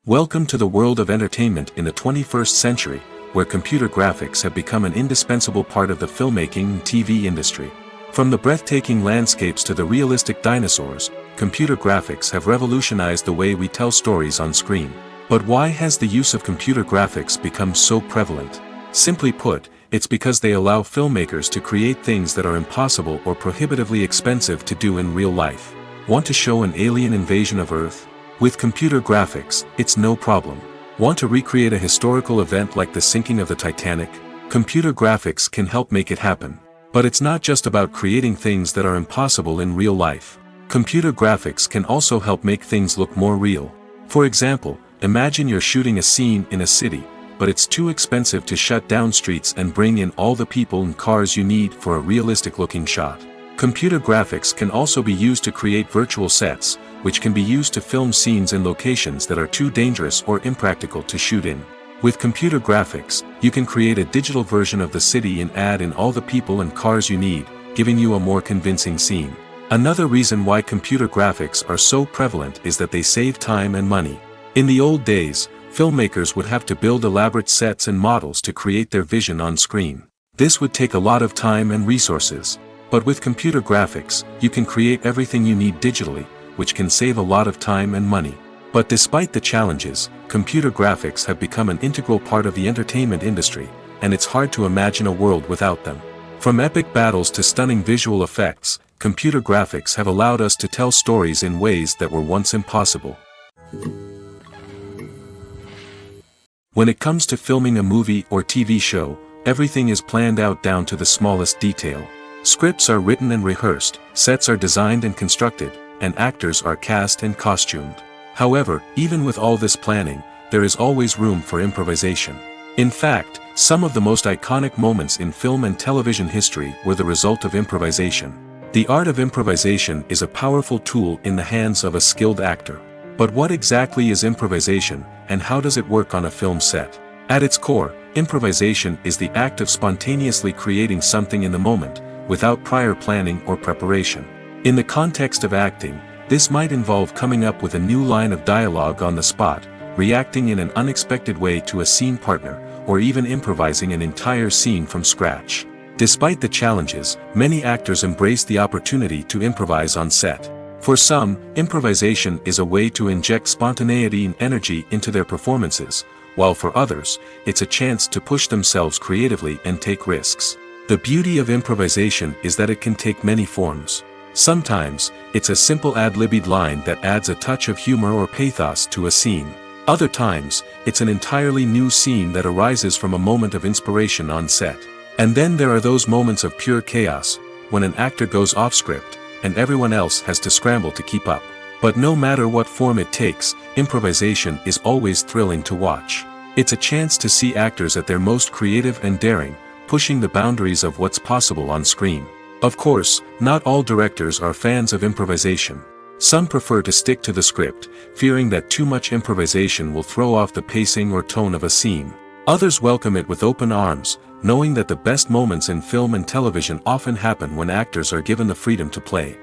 Speaker 1: Welcome to the world of entertainment in the 21st century, where computer graphics have become an indispensable part of the filmmaking and TV industry. From the breathtaking landscapes to the realistic dinosaurs, computer graphics have revolutionized the way we tell stories on screen. But why has the use of computer graphics become so prevalent? Simply put, it's because they allow filmmakers to create things that are impossible or prohibitively expensive to do in real life. Want to show an alien invasion of Earth? With computer graphics, it's no problem. Want to recreate a historical event like the sinking of the Titanic? Computer graphics can help make it happen. But it's not just about creating things that are impossible in real life. Computer graphics can also help make things look more real. For example, imagine you're shooting a scene in a city, but it's too expensive to shut down streets and bring in all the people and cars you need for a realistic-looking shot. Computer graphics can also be used to create virtual sets, which can be used to film scenes in locations that are too dangerous or impractical to shoot in. With computer graphics, you can create a digital version of the city and add in all the people and cars you need, giving you a more convincing scene. Another reason why computer graphics are so prevalent is that they save time and money. In the old days, filmmakers would have to build elaborate sets and models to create their vision on screen. This would take a lot of time and resources. But with computer graphics, you can create everything you need digitally, which can save a lot of time and money. But despite the challenges, computer graphics have become an integral part of the entertainment industry, and it's hard to imagine a world without them. From epic battles to stunning visual effects, computer graphics have allowed us to tell stories in ways that were once impossible. When it comes to filming a movie or TV show, everything is planned out down to the smallest detail. Scripts are written and rehearsed, sets are designed and constructed, and actors are cast and costumed. However, even with all this planning, there is always room for improvisation. In fact, some of the most iconic moments in film and television history were the result of improvisation. The art of improvisation is a powerful tool in the hands of a skilled actor. But what exactly is improvisation, and how does it work on a film set? At its core, improvisation is the act of spontaneously creating something in the moment, without prior planning or preparation. In the context of acting, this might involve coming up with a new line of dialogue on the spot, reacting in an unexpected way to a scene partner, or even improvising an entire scene from scratch. Despite the challenges, many actors embrace the opportunity to improvise on set. For some, improvisation is a way to inject spontaneity and energy into their performances, while for others, it's a chance to push themselves creatively and take risks. The beauty of improvisation is that it can take many forms. Sometimes, it's a simple ad-libbed line that adds a touch of humor or pathos to a scene. Other times, it's an entirely new scene that arises from a moment of inspiration on set. And then there are those moments of pure chaos, when an actor goes off script, and everyone else has to scramble to keep up. But no matter what form it takes, improvisation is always thrilling to watch. It's a chance to see actors at their most creative and daring, pushing the boundaries of what's possible on screen. Of course, not all directors are fans of improvisation. Some prefer to stick to the script, fearing that too much improvisation will throw off the pacing or tone of a scene. Others welcome it with open arms, knowing that the best moments in film and television often happen when actors are given the freedom to play.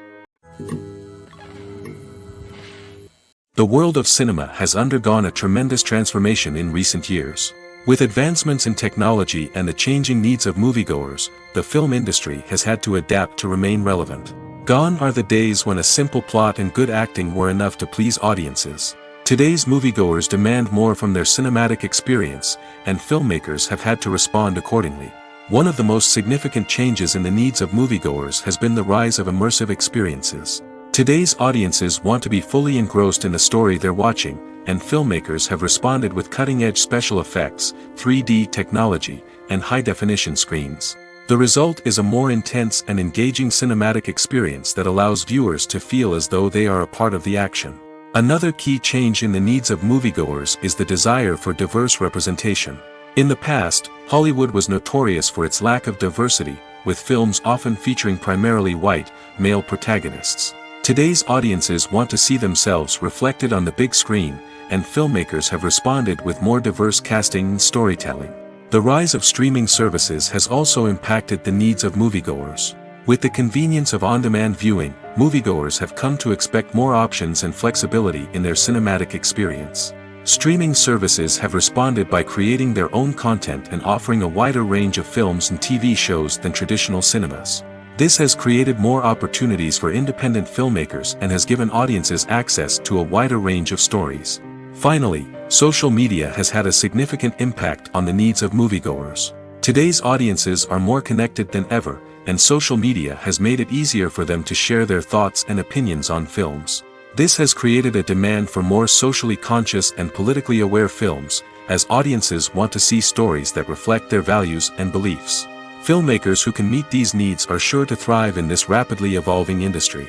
Speaker 1: The world of cinema has undergone a tremendous transformation in recent years. With advancements in technology and the changing needs of moviegoers, the film industry has had to adapt to remain relevant. Gone are the days when a simple plot and good acting were enough to please audiences. Today's moviegoers demand more from their cinematic experience, and filmmakers have had to respond accordingly. One of the most significant changes in the needs of moviegoers has been the rise of immersive experiences. Today's audiences want to be fully engrossed in the story they're watching, and filmmakers have responded with cutting-edge special effects, 3D technology, and high-definition screens. The result is a more intense and engaging cinematic experience that allows viewers to feel as though they are a part of the action. Another key change in the needs of moviegoers is the desire for diverse representation. In the past, Hollywood was notorious for its lack of diversity, with films often featuring primarily white, male protagonists. Today's audiences want to see themselves reflected on the big screen, and filmmakers have responded with more diverse casting and storytelling. The rise of streaming services has also impacted the needs of moviegoers. With the convenience of on-demand viewing, moviegoers have come to expect more options and flexibility in their cinematic experience. Streaming services have responded by creating their own content and offering a wider range of films and TV shows than traditional cinemas. This has created more opportunities for independent filmmakers and has given audiences access to a wider range of stories. Finally, social media has had a significant impact on the needs of moviegoers. Today's audiences are more connected than ever, and social media has made it easier for them to share their thoughts and opinions on films. This has created a demand for more socially conscious and politically aware films, as audiences want to see stories that reflect their values and beliefs. Filmmakers who can meet these needs are sure to thrive in this rapidly evolving industry.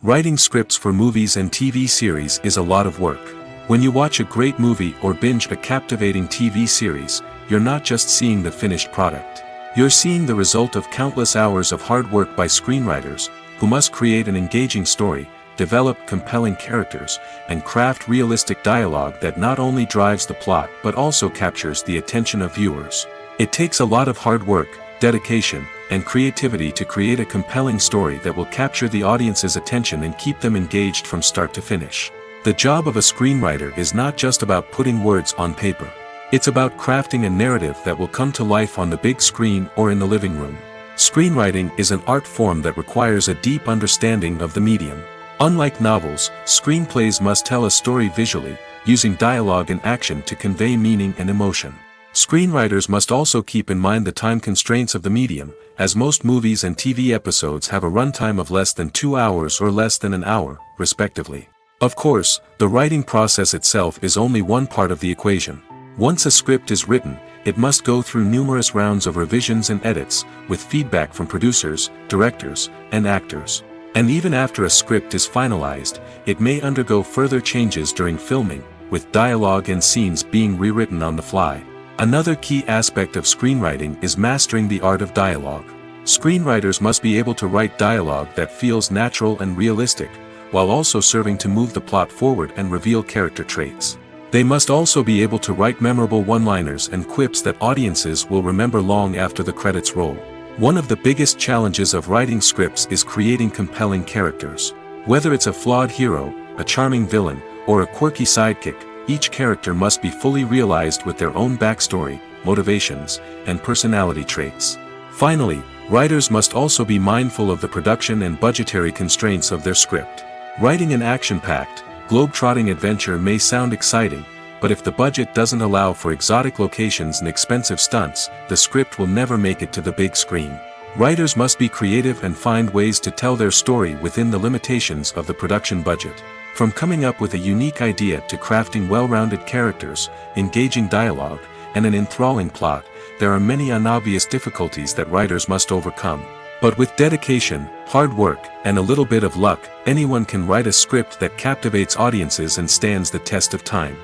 Speaker 1: Writing scripts for movies and TV series is a lot of work. When you watch a great movie or binge a captivating TV series, you're not just seeing the finished product. You're seeing the result of countless hours of hard work by screenwriters, who must create an engaging story, develop compelling characters, and craft realistic dialogue that not only drives the plot but also captures the attention of viewers. It takes a lot of hard work, dedication, and creativity to create a compelling story that will capture the audience's attention and keep them engaged from start to finish. The job of a screenwriter is not just about putting words on paper. It's about crafting a narrative that will come to life on the big screen or in the living room. Screenwriting is an art form that requires a deep understanding of the medium. Unlike novels, screenplays must tell a story visually, using dialogue and action to convey meaning and emotion. Screenwriters must also keep in mind the time constraints of the medium, as most movies and TV episodes have a runtime of less than 2 hours or less than an hour, respectively. Of course, the writing process itself is only one part of the equation. Once a script is written, it must go through numerous rounds of revisions and edits, with feedback from producers, directors, and actors. And even after a script is finalized, it may undergo further changes during filming, with dialogue and scenes being rewritten on the fly. Another key aspect of screenwriting is mastering the art of dialogue. Screenwriters must be able to write dialogue that feels natural and realistic, while also serving to move the plot forward and reveal character traits. They must also be able to write memorable one-liners and quips that audiences will remember long after the credits roll. One of the biggest challenges of writing scripts is creating compelling characters. Whether it's a flawed hero, a charming villain, or a quirky sidekick, each character must be fully realized with their own backstory, motivations, and personality traits. Finally, writers must also be mindful of the production and budgetary constraints of their script. Writing an action-packed, globe-trotting adventure may sound exciting, but if the budget doesn't allow for exotic locations and expensive stunts, the script will never make it to the big screen. Writers must be creative and find ways to tell their story within the limitations of the production budget. From coming up with a unique idea to crafting well-rounded characters, engaging dialogue, and an enthralling plot, there are many unobvious difficulties that writers must overcome. But with dedication, hard work, and a little bit of luck, anyone can write a script that captivates audiences and stands the test of time.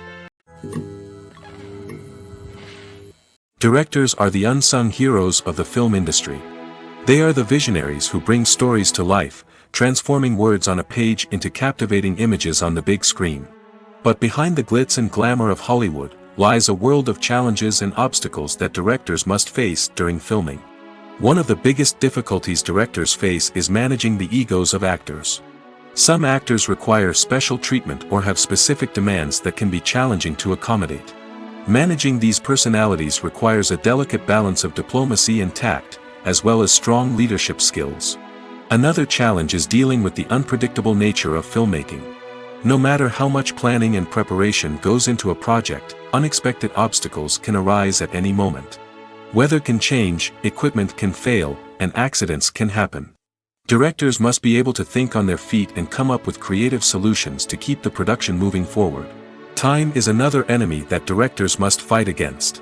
Speaker 1: Directors are the unsung heroes of the film industry. They are the visionaries who bring stories to life, transforming words on a page into captivating images on the big screen. But behind the glitz and glamour of Hollywood, lies a world of challenges and obstacles that directors must face during filming. One of the biggest difficulties directors face is managing the egos of actors. Some actors require special treatment or have specific demands that can be challenging to accommodate. Managing these personalities requires a delicate balance of diplomacy and tact, as well as strong leadership skills. Another challenge is dealing with the unpredictable nature of filmmaking. No matter how much planning and preparation goes into a project, unexpected obstacles can arise at any moment. Weather can change, equipment can fail, and accidents can happen. Directors must be able to think on their feet and come up with creative solutions to keep the production moving forward. Time is another enemy that directors must fight against.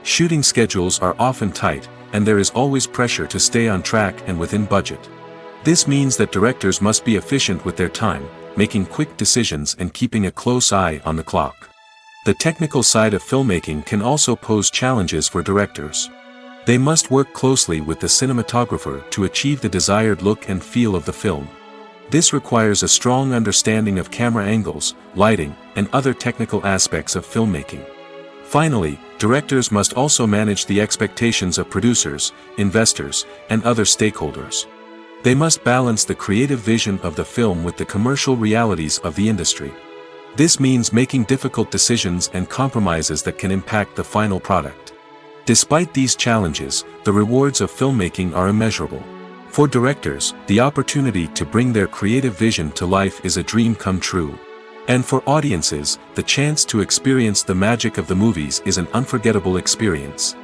Speaker 1: Shooting schedules are often tight, and there is always pressure to stay on track and within budget. This means that directors must be efficient with their time, making quick decisions and keeping a close eye on the clock. The technical side of filmmaking can also pose challenges for directors. They must work closely with the cinematographer to achieve the desired look and feel of the film. This requires a strong understanding of camera angles, lighting, and other technical aspects of filmmaking. Finally, directors must also manage the expectations of producers, investors, and other stakeholders. They must balance the creative vision of the film with the commercial realities of the industry. This means making difficult decisions and compromises that can impact the final product. Despite these challenges, the rewards of filmmaking are immeasurable. For directors, the opportunity to bring their creative vision to life is a dream come true. And for audiences, the chance to experience the magic of the movies is an unforgettable experience.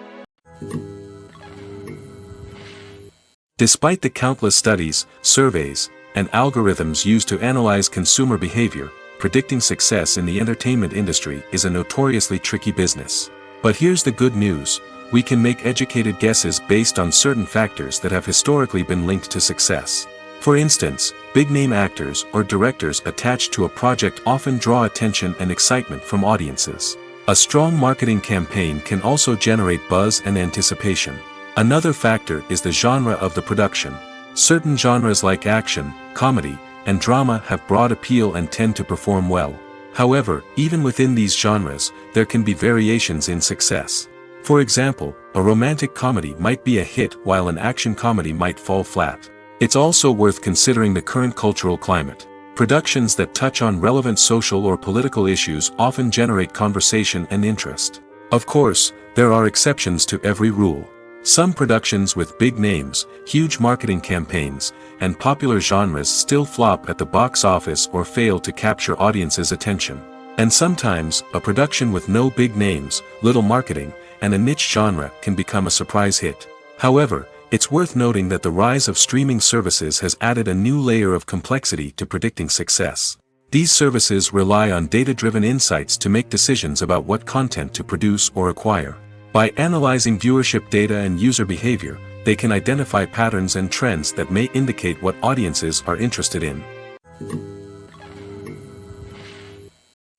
Speaker 1: Despite the countless studies, surveys, and algorithms used to analyze consumer behavior, predicting success in the entertainment industry is a notoriously tricky business. But here's the good news: we can make educated guesses based on certain factors that have historically been linked to success. For instance, big-name actors or directors attached to a project often draw attention and excitement from audiences. A strong marketing campaign can also generate buzz and anticipation. Another factor is the genre of the production. Certain genres like action, comedy, and drama have broad appeal and tend to perform well. However, even within these genres, there can be variations in success. For example, a romantic comedy might be a hit while an action comedy might fall flat. It's also worth considering the current cultural climate. Productions that touch on relevant social or political issues often generate conversation and interest. Of course, there are exceptions to every rule. Some productions with big names, huge marketing campaigns, and popular genres still flop at the box office or fail to capture audiences' attention. And sometimes, a production with no big names, little marketing, and a niche genre can become a surprise hit. However, it's worth noting that the rise of streaming services has added a new layer of complexity to predicting success. These services rely on data-driven insights to make decisions about what content to produce or acquire. By analyzing viewership data and user behavior, they can identify patterns and trends that may indicate what audiences are interested in.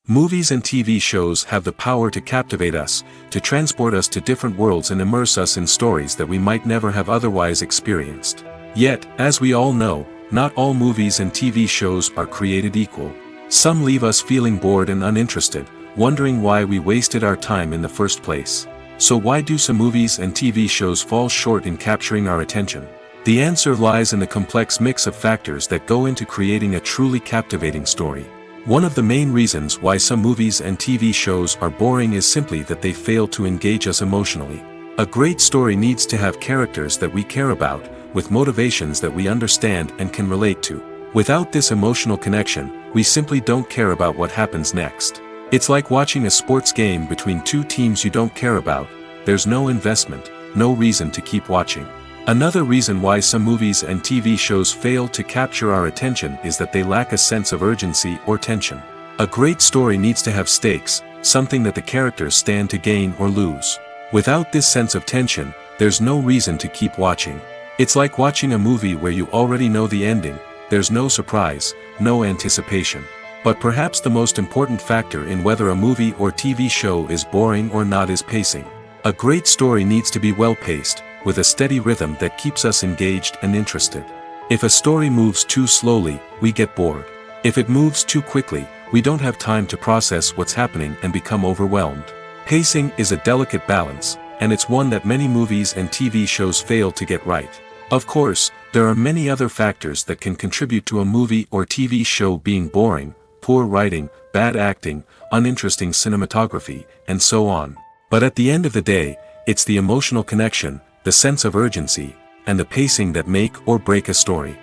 Speaker 1: Movies and TV shows have the power to captivate us, to transport us to different worlds and immerse us in stories that we might never have otherwise experienced. Yet, as we all know, not all movies and TV shows are created equal. Some leave us feeling bored and uninterested, wondering why we wasted our time in the first place. So why do some movies and TV shows fall short in capturing our attention? The answer lies in the complex mix of factors that go into creating a truly captivating story. One of the main reasons why some movies and TV shows are boring is simply that they fail to engage us emotionally. A great story needs to have characters that we care about, with motivations that we understand and can relate to. Without this emotional connection, we simply don't care about what happens next. It's like watching a sports game between two teams you don't care about. There's no investment, no reason to keep watching. Another reason why some movies and TV shows fail to capture our attention is that they lack a sense of urgency or tension. A great story needs to have stakes, something that the characters stand to gain or lose. Without this sense of tension, there's no reason to keep watching. It's like watching a movie where you already know the ending, there's no surprise, no anticipation. But perhaps the most important factor in whether a movie or TV show is boring or not is pacing. A great story needs to be well-paced, with a steady rhythm that keeps us engaged and interested. If a story moves too slowly, we get bored. If it moves too quickly, we don't have time to process what's happening and become overwhelmed. Pacing is a delicate balance, and it's one that many movies and TV shows fail to get right. Of course, there are many other factors that can contribute to a movie or TV show being boring: poor writing, bad acting, uninteresting cinematography, and so on. But at the end of the day, it's the emotional connection, the sense of urgency, and the pacing that make or break a story.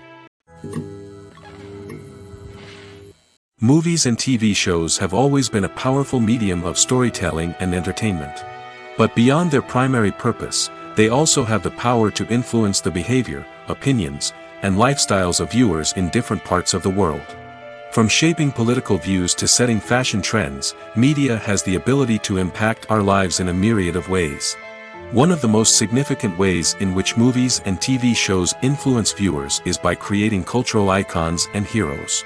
Speaker 1: Movies and TV shows have always been a powerful medium of storytelling and entertainment. But beyond their primary purpose, they also have the power to influence the behavior, opinions, and lifestyles of viewers in different parts of the world. From shaping political views to setting fashion trends, media has the ability to impact our lives in a myriad of ways. One of the most significant ways in which movies and TV shows influence viewers is by creating cultural icons and heroes.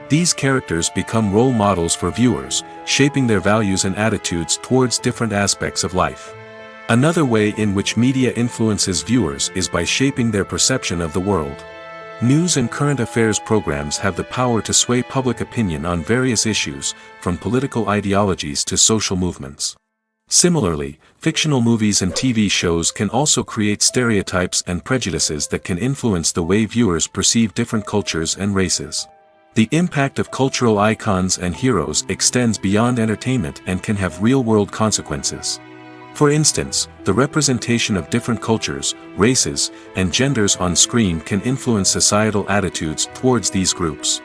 Speaker 1: These characters become role models for viewers, shaping their values and attitudes towards different aspects of life. Another way in which media influences viewers is by shaping their perception of the world. News and current affairs programs have the power to sway public opinion on various issues, from political ideologies to social movements. Similarly, fictional movies and TV shows can also create stereotypes and prejudices that can influence the way viewers perceive different cultures and races. The impact of cultural icons and heroes extends beyond entertainment and can have real-world consequences. For instance, the representation of different cultures, races, and genders on screen can influence societal attitudes towards these groups.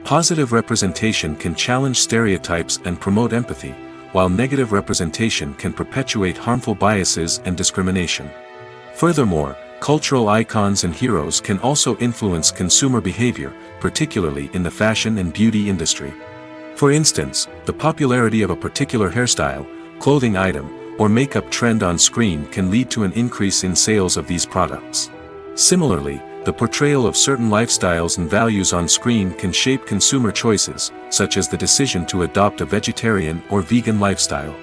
Speaker 1: Positive representation can challenge stereotypes and promote empathy, while negative representation can perpetuate harmful biases and discrimination. Furthermore, cultural icons and heroes can also influence consumer behavior, particularly in the fashion and beauty industry. For instance, the popularity of a particular hairstyle, clothing item, or makeup trend on screen can lead to an increase in sales of these products. Similarly, the portrayal of certain lifestyles and values on screen can shape consumer choices, such as the decision to adopt a vegetarian or vegan lifestyle.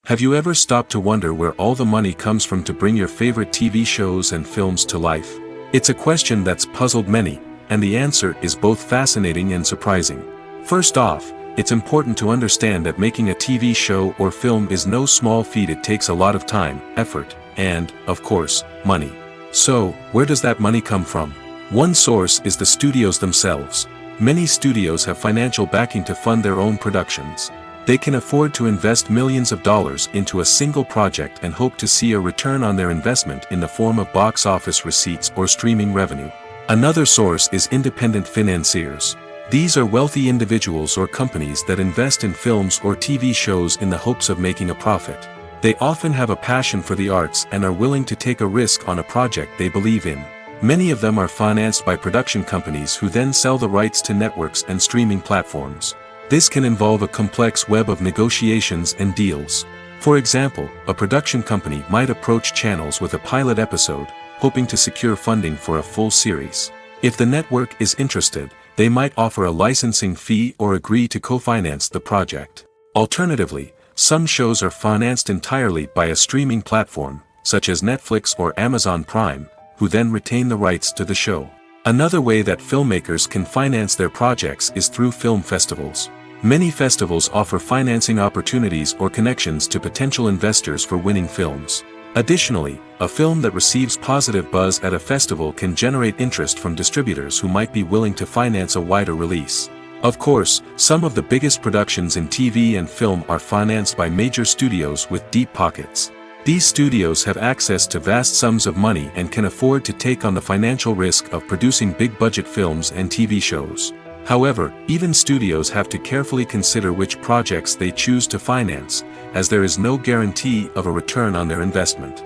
Speaker 1: Have you ever stopped to wonder where all the money comes from to bring your favorite TV shows and films to life? It's a question that's puzzled many, and the answer is both fascinating and surprising. First off, it's important to understand that making a TV show or film is no small feat. It takes a lot of time, effort, and, of course, money. So, where does that money come from? One source is the studios themselves. Many studios have financial backing to fund their own productions. They can afford to invest millions of dollars into a single project and hope to see a return on their investment in the form of box office receipts or streaming revenue. Another source is independent financiers. These are wealthy individuals or companies that invest in films or TV shows in the hopes of making a profit. They often have a passion for the arts and are willing to take a risk on a project they believe in. Many of them are financed by production companies who then sell the rights to networks and streaming platforms. This can involve a complex web of negotiations and deals. For example, a production company might approach channels with a pilot episode, hoping to secure funding for a full series. If the network is interested, they might offer a licensing fee or agree to co-finance the project. Alternatively, some shows are financed entirely by a streaming platform, such as Netflix or Amazon Prime, who then retain the rights to the show. Another way that filmmakers can finance their projects is through film festivals. Many festivals offer financing opportunities or connections to potential investors for winning films. Additionally, a film that receives positive buzz at a festival can generate interest from distributors who might be willing to finance a wider release. Of course, some of the biggest productions in TV and film are financed by major studios with deep pockets. These studios have access to vast sums of money and can afford to take on the financial risk of producing big-budget films and TV shows. However, even studios have to carefully consider which projects they choose to finance, as there is no guarantee of a return on their investment.